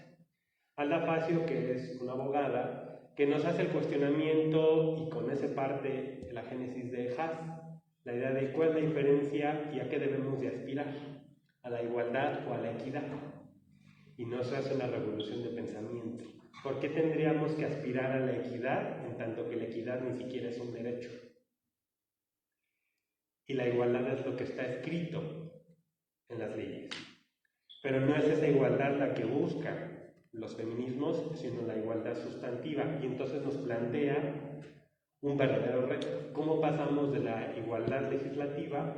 Alda Facio, que es una abogada, que nos hace el cuestionamiento y con esa parte la génesis de Haas, la idea de cuál es la diferencia y a qué debemos de aspirar, a la igualdad o a la equidad. Y nos hace una revolución de pensamiento. ¿Por qué tendríamos que aspirar a la equidad en tanto que la equidad ni siquiera es un derecho? Y la igualdad es lo que está escrito en las leyes. Pero no es esa igualdad la que buscan los feminismos, sino la igualdad sustantiva. Y entonces nos plantea un verdadero reto. ¿Cómo pasamos de la igualdad legislativa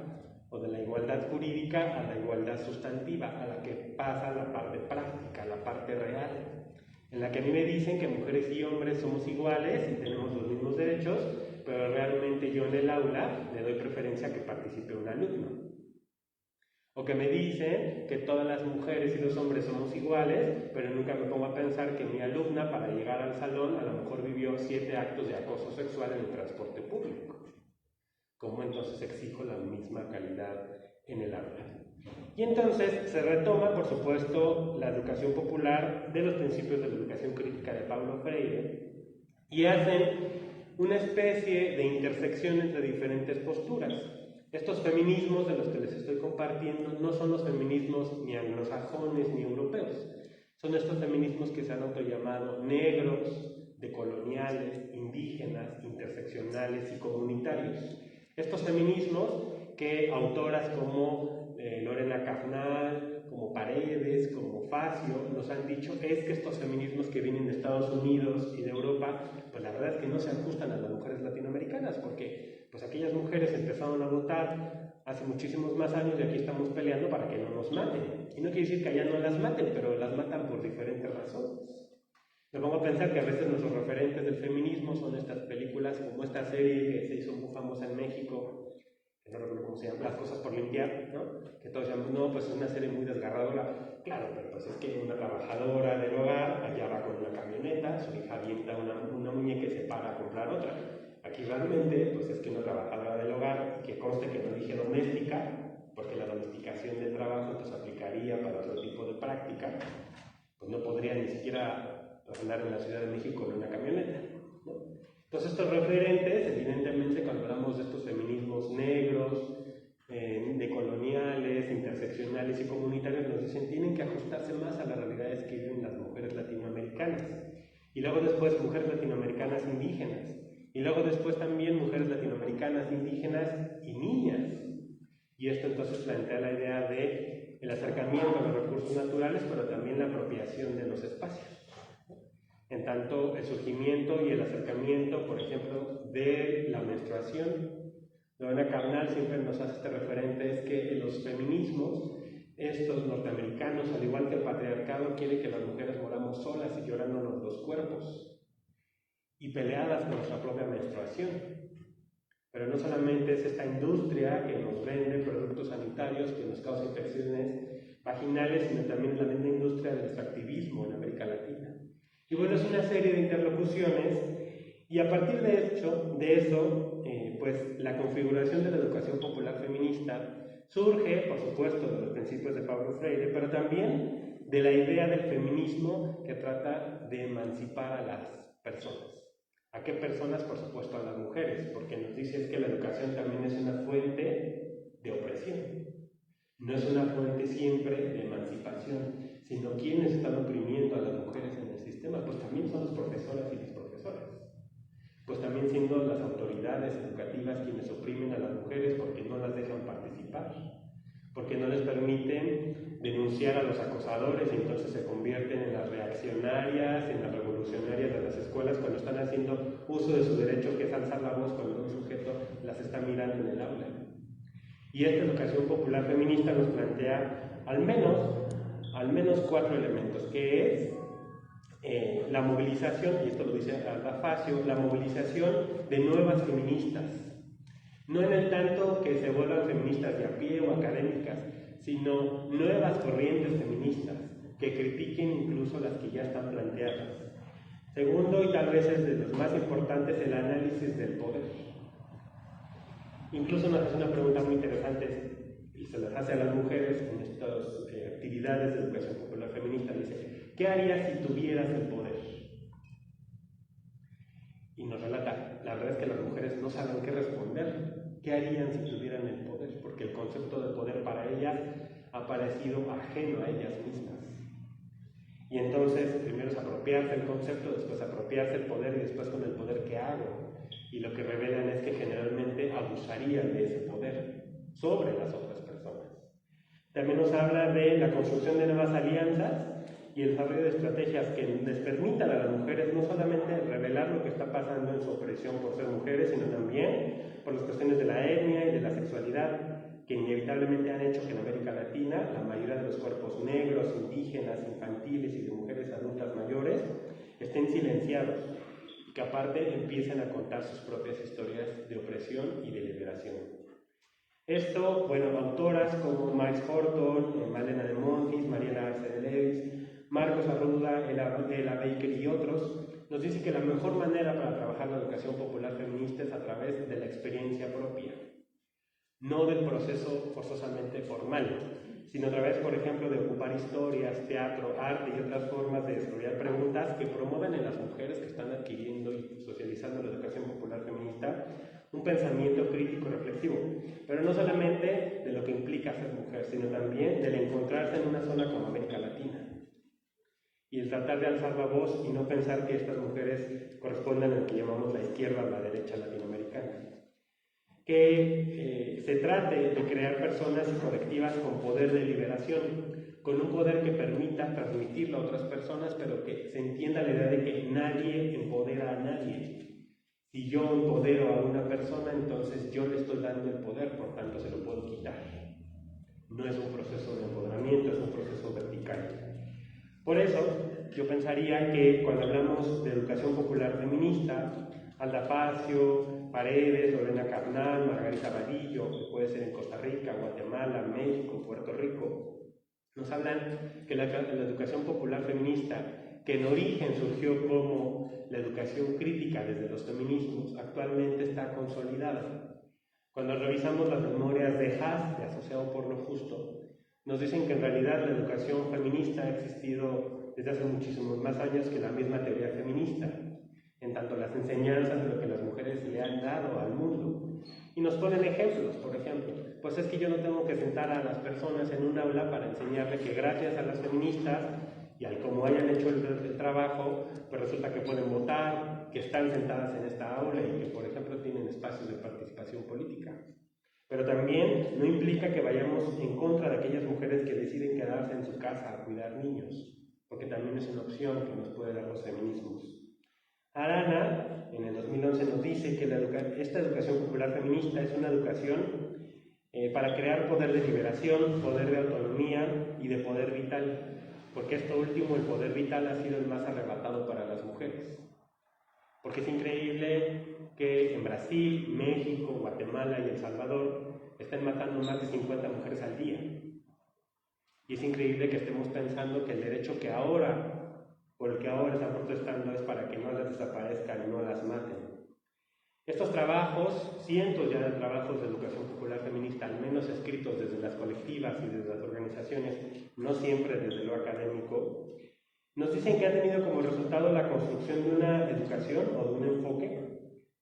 o de la igualdad jurídica a la igualdad sustantiva, a la que pasa la parte práctica, la parte real, en la que a mí me dicen que mujeres y hombres somos iguales y tenemos los mismos derechos, pero realmente yo en el aula le doy preferencia a que participe un alumno? O que me dicen que todas las mujeres y los hombres somos iguales, pero nunca me pongo a pensar que mi alumna para llegar al salón a lo mejor vivió 7 actos de acoso sexual en el transporte público. ¿Cómo entonces exijo la misma calidad en el aula? Y entonces se retoma, por supuesto, la educación popular de los principios de la educación crítica de Paulo Freire y hacen una especie de intersección entre diferentes posturas. Estos feminismos de los que les estoy compartiendo no son los feminismos ni anglosajones ni europeos, son estos feminismos que se han autollamado negros, decoloniales, indígenas, interseccionales y comunitarios. Estos feminismos que autoras como Lorena Cafnal, como Paredes, como Facio, nos han dicho es que estos feminismos que vienen de Estados Unidos y de Europa, pues la verdad es que no se ajustan a las mujeres latinoamericanas, porque pues aquellas mujeres empezaron a votar hace muchísimos más años y aquí estamos peleando para que no nos maten. Y no quiere decir que allá no las maten, pero las matan por diferentes razones. Me pongo a pensar que a veces nuestros referentes del feminismo son estas películas como esta serie que se hizo muy famosa en México, que no recuerdo cómo se llama, Las cosas por limpiar, ¿no? Que todos decíamos, no, pues es una serie muy desgarradora. Claro, pero pues es que una trabajadora del hogar allá va con una camioneta, su hija avienta una muñeca y se para a comprar otra. Aquí realmente, pues es que una trabajadora del hogar, que conste que no dije doméstica, porque la domesticación del trabajo entonces aplicaría para otro tipo de práctica, pues no podría ni siquiera andar en la Ciudad de México en una camioneta, ¿no? Entonces estos referentes, evidentemente, cuando hablamos de estos feminismos negros, decoloniales, interseccionales y comunitarios, nos dicen tienen que ajustarse más a las realidades que viven las mujeres latinoamericanas. Y luego después mujeres latinoamericanas indígenas. Y luego después también mujeres latinoamericanas indígenas y niñas. Y esto entonces plantea la idea de el acercamiento a los recursos naturales, pero también la apropiación de los espacios. En tanto, el surgimiento y el acercamiento, por ejemplo, de la menstruación. Lorena Cabnal siempre nos hace este referente, es que los feminismos, estos norteamericanos, al igual que el patriarcado, quieren que las mujeres moramos solas y llorándonos los cuerpos y peleadas con nuestra propia menstruación. Pero no solamente es esta industria que nos vende productos sanitarios que nos causa infecciones vaginales, sino también la misma industria del extractivismo en América Latina. Y bueno, es una serie de interlocuciones, y a partir de eso, pues la configuración de la educación popular feminista surge, por supuesto, de los principios de Pablo Freire, pero también de la idea del feminismo que trata de emancipar a las personas. ¿A qué personas? Por supuesto a las mujeres, porque nos dice que la educación también es una fuente de opresión. No es una fuente siempre de emancipación, sino quienes están oprimiendo a las mujeres en el sistema, pues también son las profesoras y los profesores. Pues también siendo las autoridades educativas quienes oprimen a las mujeres porque no las dejan participar, porque no les permiten denunciar a los acosadores y entonces se convierten en las reaccionarias, en las revolucionarias de las escuelas cuando están haciendo uso de su derecho, que es alzar la voz cuando un sujeto las está mirando en el aula. Y esta educación popular feminista nos plantea al menos 4 elementos, que es la movilización, y esto lo dice Alba Facio, la movilización de nuevas feministas, no en el tanto que se vuelvan feministas de a pie o académicas, sino nuevas corrientes feministas que critiquen incluso las que ya están planteadas. Segundo, y tal vez es de los más importantes, el análisis del poder. Incluso nos hace una pregunta muy interesante, y se las hace a las mujeres en estas actividades de educación popular feminista. Dice, ¿qué harías si tuvieras el poder? Y nos relata, la verdad es que las mujeres no saben qué responder. ¿Qué harían si tuvieran el poder? Porque el concepto de poder para ellas ha parecido ajeno a ellas mismas. Y entonces, primero es apropiarse el concepto, después apropiarse el poder y después con el poder ¿qué hago? Y lo que revelan es que generalmente abusarían de ese poder sobre las otras personas. También nos habla de la construcción de nuevas alianzas y el desarrollo de estrategias que les permitan a las mujeres no solamente revelar lo que está pasando en su opresión por ser mujeres, sino también por las cuestiones de la etnia y de la sexualidad, que inevitablemente han hecho que en América Latina la mayoría de los cuerpos negros, indígenas, infantiles y de mujeres adultas mayores estén silenciados y que aparte empiecen a contar sus propias historias de opresión y de liberación. Esto, bueno, autoras como Miles Horton, Malena de Montis, Mariela Arce de Levis, Marcos Arruda, Ela Baker y otros, nos dicen que la mejor manera para trabajar la educación popular feminista es a través de la experiencia propia, no del proceso forzosamente formal, sino a través, por ejemplo, de ocupar historias, teatro, arte y otras formas de desarrollar preguntas que promuevan en las mujeres que están adquiriendo y socializando la educación popular feminista un pensamiento crítico y reflexivo, pero no solamente de lo que implica ser mujer, sino también del encontrarse en una zona como América Latina y el tratar de alzar la voz y no pensar que estas mujeres correspondan a lo que llamamos la izquierda o la derecha latinoamericana. Que se trate de crear personas y colectivas con poder de liberación, con un poder que permita transmitirlo a otras personas, pero que se entienda la idea de que nadie empodera a nadie. Si yo empodero a una persona, entonces yo le estoy dando el poder, por tanto se lo puedo quitar. No es un proceso de empoderamiento, es un proceso vertical. Por eso, yo pensaría que cuando hablamos de educación popular feminista, Alda Facio, Paredes, Lorena Carnal, Margarita Vadillo, que puede ser en Costa Rica, Guatemala, México, Puerto Rico, nos hablan que la educación popular feminista, que en origen surgió como la educación crítica desde los feminismos, actualmente está consolidada. Cuando revisamos las memorias de Haas, de Asociado por lo Justo, nos dicen que en realidad la educación feminista ha existido desde hace muchísimos más años que la misma teoría feminista, en tanto las enseñanzas de lo que las mujeres le han dado al mundo. Y nos ponen ejemplos, por ejemplo, pues es que yo no tengo que sentar a las personas en un aula para enseñarle que gracias a las feministas y al cómo hayan hecho el trabajo, pues resulta que pueden votar, que están sentadas en esta aula y que, por ejemplo, tienen espacios de participación política. Pero también no implica que vayamos en contra de aquellas mujeres que deciden quedarse en su casa a cuidar niños, porque también es una opción que nos puede dar los feminismos. Arana, en el 2011, nos dice que esta educación popular feminista es una educación para crear poder de liberación, poder de autonomía y de poder vital, porque esto último, el poder vital, ha sido el más arrebatado para las mujeres. Porque es increíble que en Brasil, México, Guatemala y El Salvador estén matando más de 50 mujeres al día. Y es increíble que estemos pensando que el derecho que ahora, por el que ahora están protestando, es para que no las desaparezcan y no las maten. Estos trabajos, cientos ya de trabajos de educación popular feminista, al menos escritos desde las colectivas y desde las organizaciones, no siempre desde lo académico, nos dicen que ha tenido como resultado la construcción de una educación o de un enfoque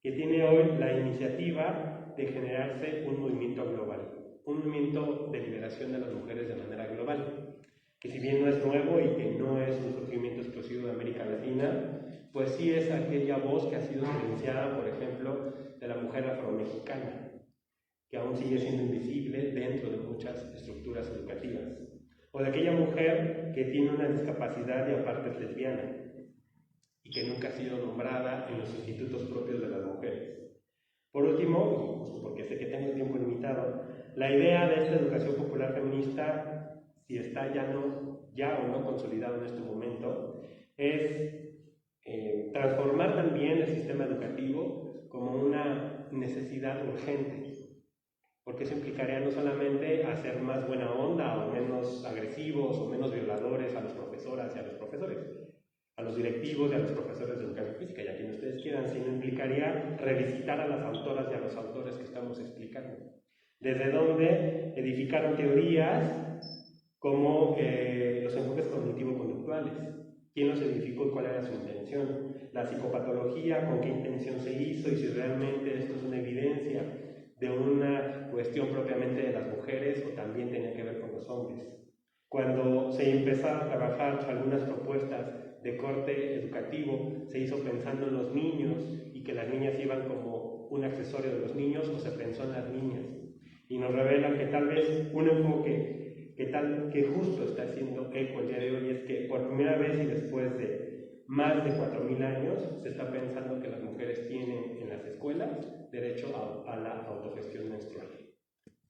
que tiene hoy la iniciativa de generarse un movimiento global, un movimiento de liberación de las mujeres de manera global, que si bien no es nuevo y que no es un surgimiento exclusivo de América Latina, pues sí es aquella voz que ha sido silenciada, por ejemplo, de la mujer afromexicana, que aún sigue siendo invisible dentro de muchas estructuras educativas, o de aquella mujer que tiene una discapacidad y aparte es lesbiana, y que nunca ha sido nombrada en los institutos propios de las mujeres. Por último, porque sé que tengo tiempo limitado, la idea de esta educación popular feminista, si está ya o no consolidado en este momento, es transformar también el sistema educativo como una necesidad urgente, porque eso implicaría no solamente hacer más buena onda o menos agresivos o menos violadores a las profesoras y a los profesores, a los directivos y a los profesores de educación física y a quien ustedes quieran, sino implicaría revisitar a las autoras y a los autores que estamos explicando, desde donde edificaron teorías como los enfoques cognitivo-conductuales. ¿Quién los edificó y cuál era su intención? La psicopatología, con qué intención se hizo y si realmente esto es una evidencia de una cuestión propiamente de las mujeres o también tenía que ver con los hombres. Cuando se empezaron a trabajar algunas propuestas de corte educativo, se hizo pensando en los niños y que las niñas iban como un accesorio de los niños o se pensó en las niñas. Y nos revelan que tal vez un enfoque que justo está haciendo eco el día de hoy es que por primera vez y después de más de 4.000 años se está pensando que las mujeres tienen en las escuelas derecho a la autogestión menstrual.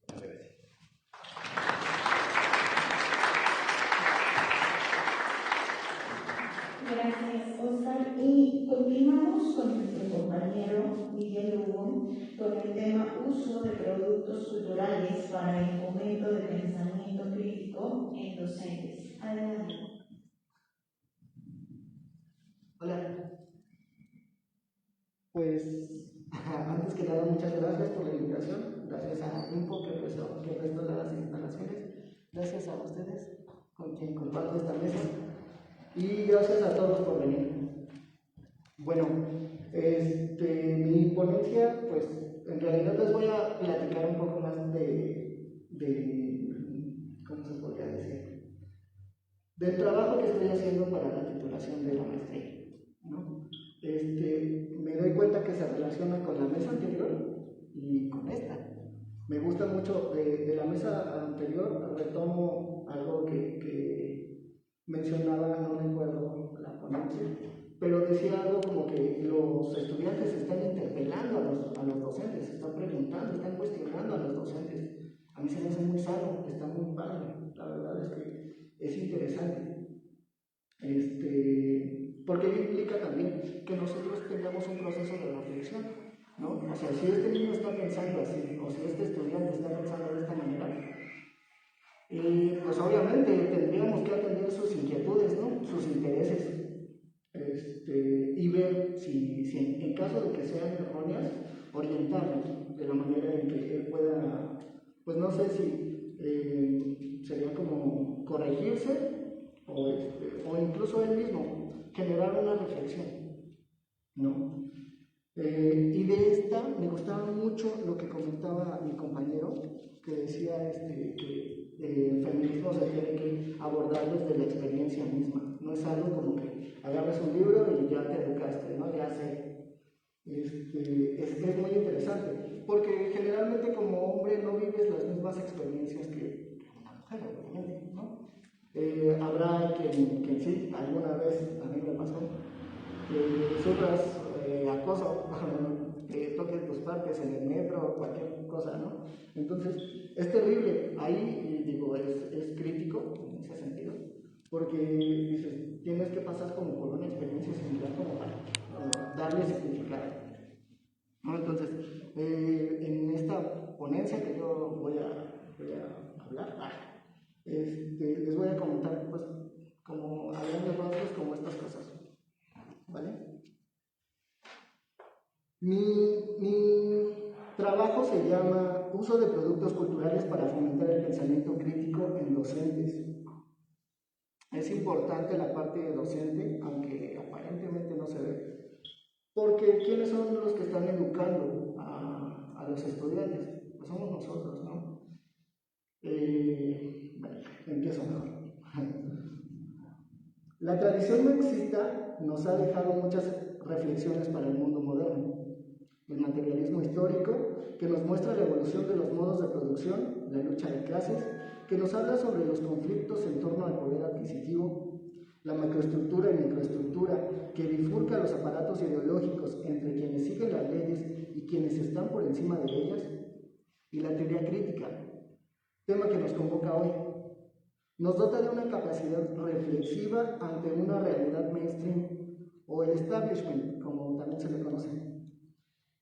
Muchas gracias. Gracias, Oscar. Y continuamos con nuestro compañero Miguel Hugo con el tema uso de productos culturales para el fomento del pensamiento crítico en docentes. Adelante. Hola. Pues, antes que nada, muchas gracias por la invitación. Gracias a Info que prestó las instalaciones. Gracias a ustedes con quien comparto esta mesa. Y gracias a todos por venir. Bueno, mi ponencia, pues en realidad les voy a platicar un poco más de ¿cómo se podría decir? Del trabajo que estoy haciendo para la titulación de la maestría, ¿no? Me doy cuenta que se relaciona con la mesa anterior y con esta. Me gusta mucho de la mesa anterior, retomo algo que mencionaba, no recuerdo la ponencia, pero decía algo como que los estudiantes están interpelando a los docentes, están preguntando, están cuestionando a los docentes. A mí se me hace muy sano, está muy padre, la verdad es que es interesante. porque ello implica también que nosotros tengamos un proceso de reflexión, ¿no? O sea, si este niño está pensando así, o si este estudiante está pensando de esta manera, pues obviamente tendríamos que atender sus inquietudes, ¿no? Sus intereses, y ver si en caso de que sean erróneas, orientarlos de la manera en que él pueda, pues no sé si sería como corregirse o incluso él mismo generar una reflexión, ¿no? Y de esta me gustaba mucho lo que comentaba mi compañero, que decía que el feminismo se tiene que abordar desde la experiencia misma, no es algo como que agarres un libro y ya te educaste, ¿no? Ya sé. Es muy interesante, porque generalmente como hombre no vives las mismas experiencias que una mujer, obviamente, ¿no? Habrá quien sí, alguna vez a mí me pasó, que sufras acoso, que toquen tus partes en el metro, cualquier cosa, ¿no? Entonces, es terrible, ahí digo, es crítico en ese sentido, porque dices, tienes que pasar como por una experiencia similar como para darle significado, ¿no? Entonces, en esta ponencia que yo voy a hablar, les voy a comentar, pues, como a grandes rasgos, como estas cosas, ¿vale? Mi trabajo se llama Uso de productos culturales para fomentar el pensamiento crítico en docentes. Es importante la parte docente, aunque aparentemente no se ve, porque ¿quiénes son los que están educando a los estudiantes? Pues somos nosotros, ¿no? Bueno, empiezo mejor. La tradición marxista nos ha dejado muchas reflexiones para el mundo moderno. El materialismo histórico, que nos muestra la evolución de los modos de producción, la lucha de clases, que nos habla sobre los conflictos en torno al poder adquisitivo, la macroestructura y microestructura, que bifurca los aparatos ideológicos entre quienes siguen las leyes y quienes están por encima de ellas, y la teoría crítica, tema que nos convoca hoy. Nos dota de una capacidad reflexiva ante una realidad mainstream o el establishment, como también se le conoce.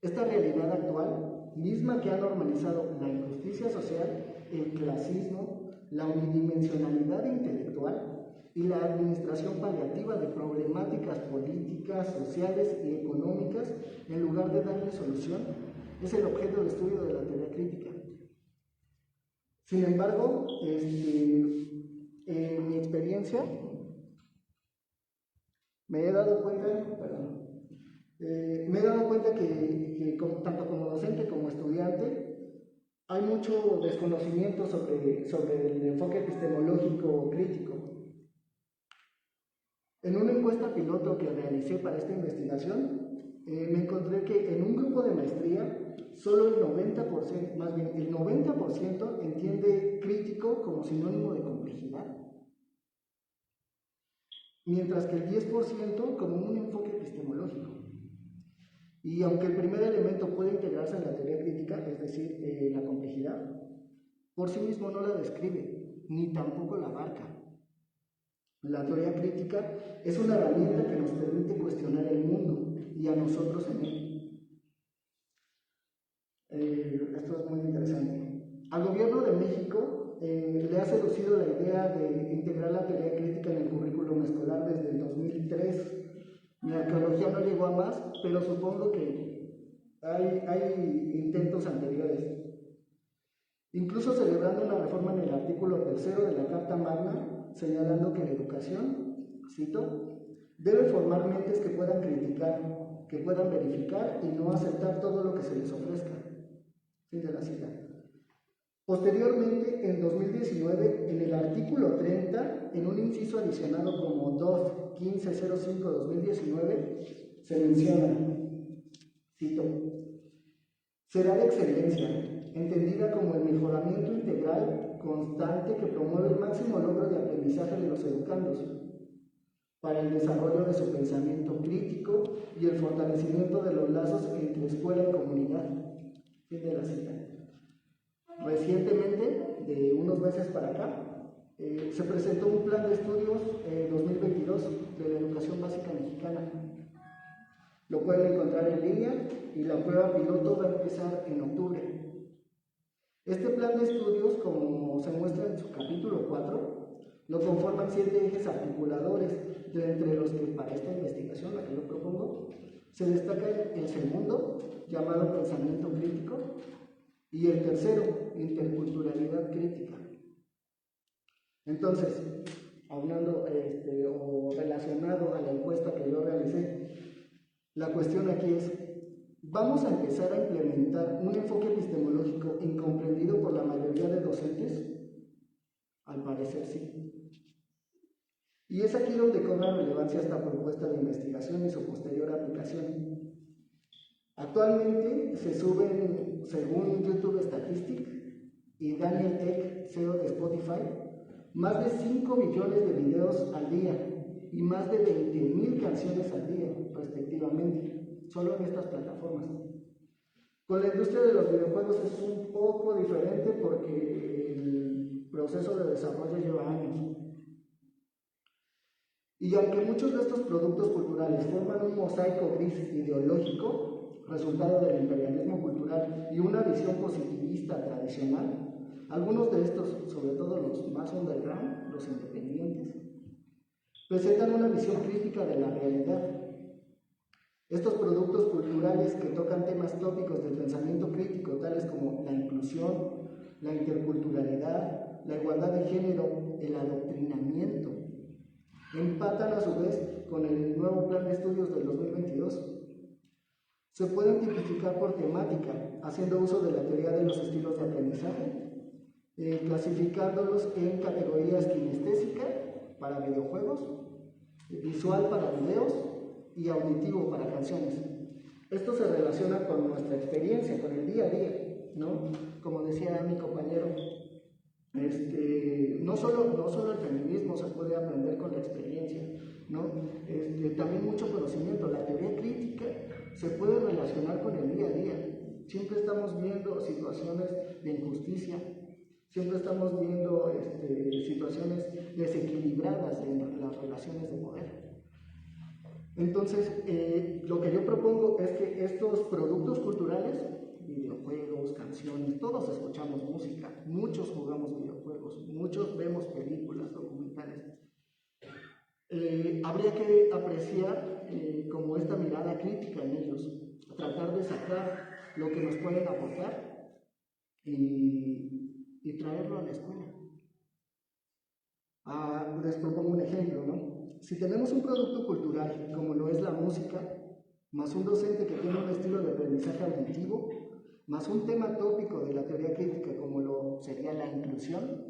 Esta realidad actual, misma que ha normalizado la injusticia social, el clasismo, la unidimensionalidad intelectual y la administración paliativa de problemáticas políticas, sociales y económicas, en lugar de darle solución, es el objeto de estudio de la teoría crítica. Sin embargo, en mi experiencia, me he dado cuenta que tanto como docente como estudiante hay mucho desconocimiento sobre el enfoque epistemológico crítico. En una encuesta piloto que realicé para esta investigación, me encontré que en un grupo de maestría solo el 90%, más bien el 90% entiende crítico como sinónimo de complejidad, mientras que el 10% como un enfoque epistemológico. Y aunque el primer elemento puede integrarse en la teoría crítica, es decir, la complejidad, por sí mismo no la describe, ni tampoco la abarca. La teoría crítica es una herramienta que nos permite cuestionar el mundo y a nosotros en él. Esto es muy interesante. Al gobierno de México le ha seducido la idea de integrar la teoría crítica en el currículum escolar desde el 2003. Mi arqueología no llegó a más, pero supongo que hay intentos anteriores. Incluso celebrando una reforma en el artículo 3 de la Carta Magna, señalando que la educación, cito, debe formar mentes que puedan criticar, que puedan verificar y no aceptar todo lo que se les ofrezca. Fin de la cita. Posteriormente, en 2019, en el artículo 30, en un inciso adicionado como 2.1505-2019, se menciona, cito, será de excelencia, entendida como el mejoramiento integral, constante, que promueve el máximo logro de aprendizaje de los educandos, para el desarrollo de su pensamiento crítico y el fortalecimiento de los lazos entre escuela y comunidad. Fin de la cita. Recientemente, de unos meses para acá, se presentó un plan de estudios 2022 de la educación básica mexicana. Lo pueden encontrar en línea y la prueba piloto va a empezar en octubre. Este plan de estudios, como se muestra en su capítulo 4, lo conforman 7 ejes articuladores, entre los que para esta investigación, la que yo propongo, se destaca el segundo, llamado pensamiento crítico, y el tercero, interculturalidad crítica. Entonces, aunando o relacionado a la encuesta que yo realicé, la cuestión aquí es, ¿vamos a empezar a implementar un enfoque epistemológico incomprendido por la mayoría de docentes? Al parecer sí. Y es aquí donde cobra relevancia esta propuesta de investigación y su posterior aplicación. Actualmente se suben, según YouTube Statistics y Daniel Ek, CEO de Spotify, más de 5 millones de videos al día y más de 20,000 canciones al día, respectivamente, solo en estas plataformas. Con la industria de los videojuegos es un poco diferente porque el proceso de desarrollo lleva años. Y aunque muchos de estos productos culturales forman un mosaico gris ideológico, resultado del imperialismo cultural y una visión positivista tradicional, algunos de estos, sobre todo los más underground, los independientes, presentan una visión crítica de la realidad. Estos productos culturales que tocan temas tópicos del pensamiento crítico, tales como la inclusión, la interculturalidad, la igualdad de género, el adoctrinamiento, empatan a su vez con el nuevo plan de estudios del 2022. Se pueden tipificar por temática, haciendo uso de la teoría de los estilos de aprendizaje, clasificándolos en categorías kinestésica para videojuegos, visual para videos y auditivo para canciones. Esto se relaciona con nuestra experiencia, con el día a día, ¿no? Como decía mi compañero, no solo el feminismo se puede aprender con la experiencia, ¿no? También mucho conocimiento. La teoría crítica se puede relacionar con el día a día. Siempre estamos viendo situaciones de injusticia, siempre estamos viendo situaciones desequilibradas en las relaciones de poder. Entonces, lo que yo propongo es que estos productos culturales, videojuegos, canciones, todos escuchamos música, muchos jugamos videojuegos, muchos vemos películas, documentales. Habría que apreciar como esta mirada crítica en ellos, tratar de sacar lo que nos pueden aportar y traerlo a la escuela. Les propongo un ejemplo, ¿no? Si tenemos un producto cultural, como lo es la música, más un docente que tiene un estilo de aprendizaje auditivo, más un tema tópico de la teoría crítica, como lo sería la inclusión,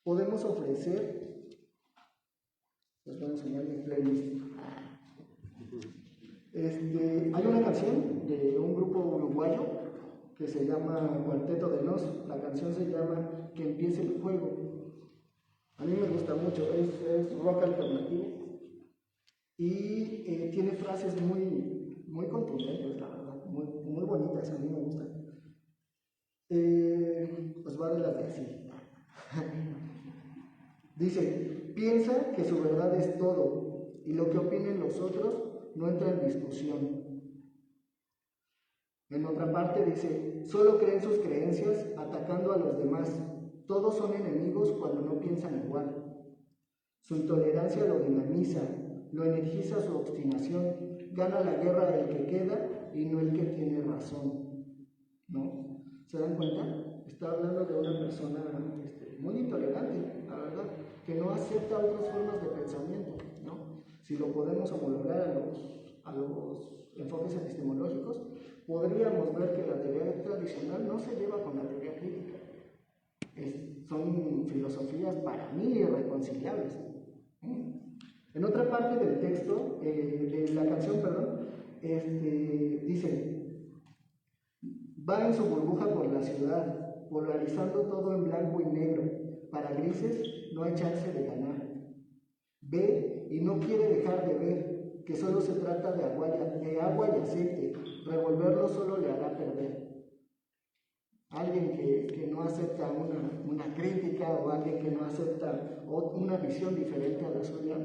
podemos ofrecer, les voy a enseñar mi playlist. Hay una canción de un grupo uruguayo que se llama Cuarteto de Nos. La canción se llama Que empiece el juego. A mí me gusta mucho, es rock alternativo y tiene frases muy contundentes, la verdad, muy bonitas, a mí me gustan. Pues va de las de así. Dice, piensa que su verdad es todo y lo que opinen los otros no entra en discusión. En otra parte dice, solo creen sus creencias atacando a los demás. Todos son enemigos cuando no piensan igual. Su intolerancia lo dinamiza, lo energiza su obstinación, gana la guerra el que queda y no el que tiene razón. ¿No? ¿Se dan cuenta? Está hablando de una persona muy intolerante, la verdad, que no acepta otras formas de pensamiento, ¿no? Si lo podemos homologar a los enfoques epistemológicos, podríamos ver que la teoría tradicional no se lleva con la teoría crítica. Son filosofías para mí irreconciliables. En otra parte del texto, de la canción, dice, va en su burbuja por la ciudad, polarizando todo en blanco y negro. Para grises no hay chance de ganar. Ve y no quiere dejar de ver, que solo se trata de agua y aceite. Revolverlo solo le hará perder. Alguien que no acepta una crítica o alguien que no acepta una visión diferente a la suya,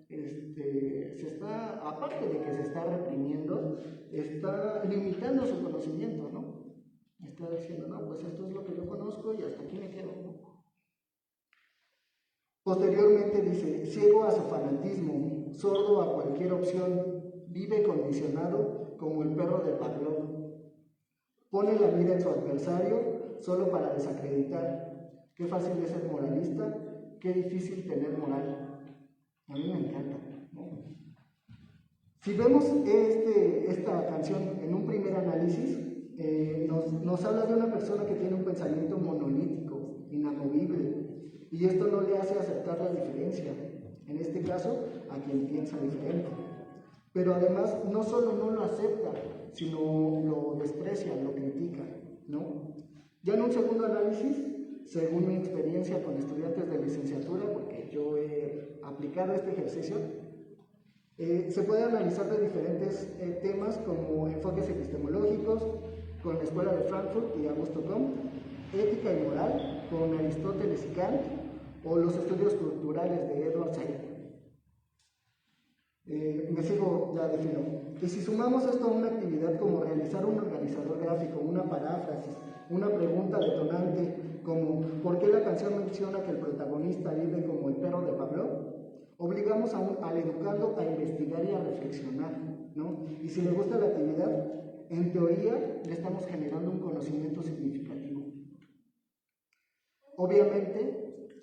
se está está, aparte de que se está reprimiendo, está limitando su conocimiento, ¿no? Está diciendo, no, pues esto es lo que yo conozco y hasta aquí me quedo, ¿no? Posteriormente dice, ciego a su fanatismo, sordo a cualquier opción, vive condicionado como el perro de Pavlov. Pone la mira en su adversario solo para desacreditar. Qué fácil es ser moralista, qué difícil tener moral. A mí me encanta, ¿no? Si vemos esta canción en un primer análisis, nos habla de una persona que tiene un pensamiento monolítico, inamovible, y esto no le hace aceptar la diferencia, en este caso, a quien piensa diferente. Pero además, no solo no lo acepta, sino lo desprecia, lo critica, ¿no? Ya en un segundo análisis, según mi experiencia con estudiantes de licenciatura, porque yo he aplicado este ejercicio, se puede analizar de diferentes temas como enfoques epistemológicos, con la Escuela de Frankfurt y Augusto Comte, ética y moral, con Aristóteles y Kant, o los estudios culturales de Edward Said. Me sigo ya de filo. Y si sumamos esto a una actividad como realizar un organizador gráfico, una paráfrasis, una pregunta detonante como ¿por qué la canción menciona que el protagonista vive como el perro de Pavlov? Obligamos al educando a investigar y a reflexionar, ¿no? Y si le gusta la actividad, en teoría le estamos generando un conocimiento significativo. Obviamente,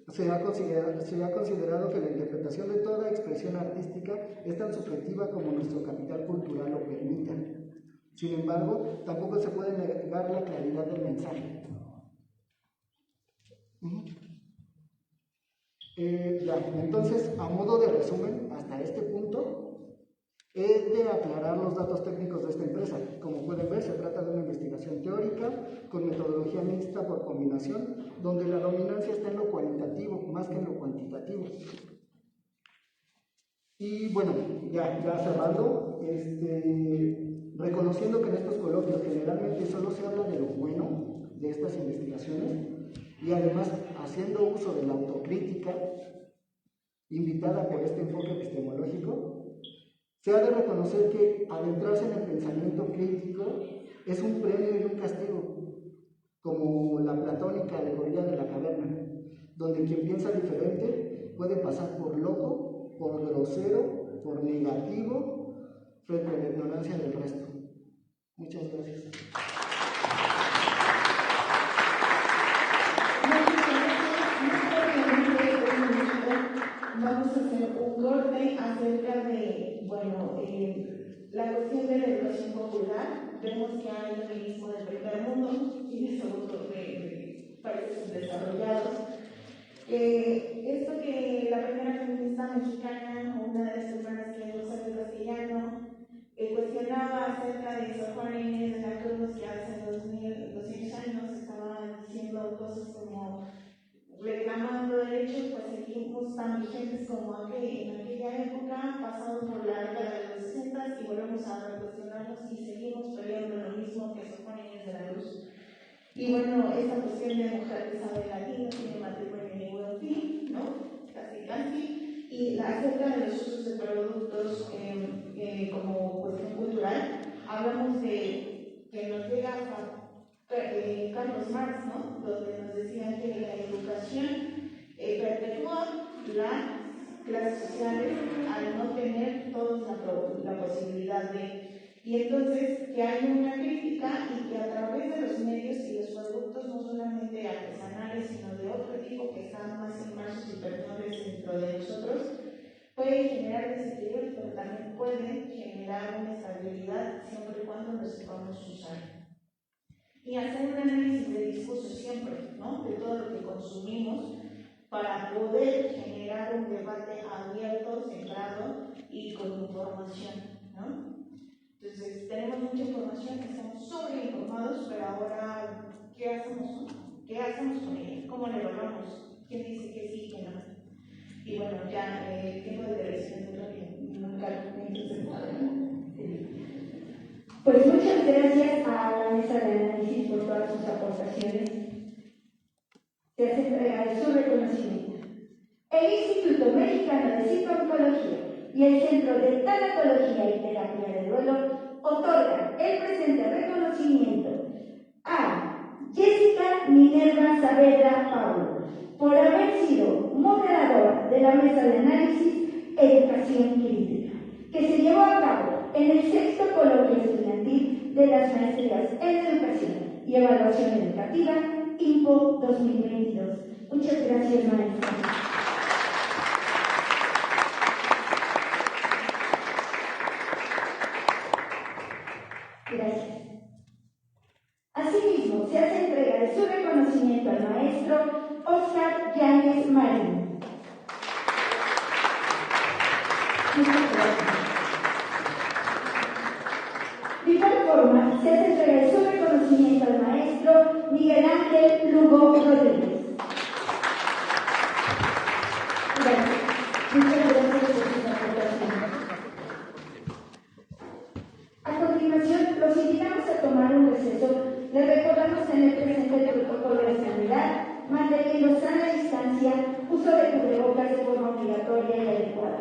se ha considerado que la interpretación de toda expresión artística es tan subjetiva como nuestro capital cultural lo permita. Sin embargo, tampoco se puede negar la claridad del mensaje. Entonces, a modo de resumen, hasta este punto, es de aclarar los datos técnicos de esta empresa. Como pueden ver, se trata de una investigación teórica con metodología mixta por combinación, donde la dominancia está en lo cualitativo más que en lo cuantitativo. Y bueno, ya cerrando, reconociendo que en estos coloquios generalmente solo se habla de lo bueno de estas investigaciones y además haciendo uso de la autocrítica invitada por este enfoque epistemológico, se ha de reconocer que adentrarse en el pensamiento crítico es un premio y un castigo, como la platónica alegoría de la caverna, donde quien piensa diferente puede pasar por loco, por grosero, por negativo, frente a la ignorancia del resto. Muchas gracias. Vamos a hacer un corte acerca de, la cuestión de la educación popular. Vemos que hay un feminismo del primer mundo y de segundo de países desarrollados. Esto que la primera feminista mexicana, una de las hermanas que Rosario Castellano, cuestionaba acerca de Sor Juana Inés de la Cruz, que hace 200 años estaba diciendo cosas como reclamando derechos, pues seguimos tan vigentes como en aquella época, pasando por la década de los 60 y volvemos a cuestionarnos y seguimos peleando lo mismo que Sor Juana Inés de la Cruz. Y bueno, esta cuestión de mujer que sabe latín, no tiene matrimonio ni buen fin, ¿no? Casi. Y acerca de los usos de productos como cuestión cultural, hablamos de que nos llega Carlos Marx, ¿no? Donde nos decían que la educación perpetúa las clases sociales al no tener todos la posibilidad de. Y entonces que hay una crítica y que a través de los medios y los productos no solamente artesanales sino de otro tipo que están más inmersos y permeables dentro de nosotros, pueden generar desequilibrios, pero también pueden generar una estabilidad siempre y cuando lo sepamos usar. Y hacer un análisis de discurso siempre, ¿no? De todo lo que consumimos para poder generar un debate abierto, centrado y con información, ¿no? Entonces, tenemos mucha información, estamos sobreinformados, pero ahora, ¿qué hacemos? ¿Qué hacemos con ella? ¿Cómo le evaluamos? ¿Quién dice que sí y que no? Y bueno, ya el tiempo de televisión es lo Pues muchas gracias a la mesa de análisis por todas sus aportaciones. Se hace entrega de su reconocimiento. El Instituto Mexicano de Psicooncología y y el Centro de Tanatología y Terapia de Duelo otorgan el presente reconocimiento a Jessica Minerva Saavedra Pablo por haber sido moderadora de la mesa de análisis Educación Crítica, que se llevó a cabo en el 6º Coloquio Estudiantil de las Maestrías en Educación y Evaluación Educativa IMPO 2022. Muchas gracias, maestra. Gracias. Asimismo, se hace entrega de su reconocimiento al maestro Oscar Yáñez Marín. Muchas gracias. De igual forma, se hace entrega de su reconocimiento al maestro Miguel Ángel Lugo Rodríguez. Gracias. Muchas gracias por sus aportaciones. A continuación, los invitamos a tomar un receso. Les recordamos tener presente el protocolo de sanidad, manteniendo sana distancia, uso de cubrebocas de forma obligatoria y adecuada,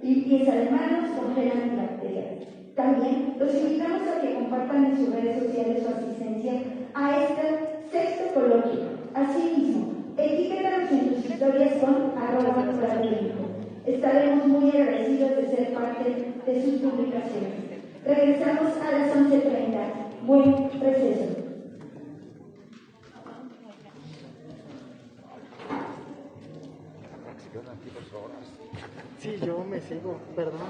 limpieza de manos con gel antibacterial. También los invitamos a que compartan en sus redes sociales su asistencia a este 6º coloquio. Asimismo, etiquétanos en tus historias con @Prado-México. Estaremos muy agradecidos de ser parte de sus publicaciones. Regresamos a las 11:30. Buen receso. Sí, yo me sigo, perdón.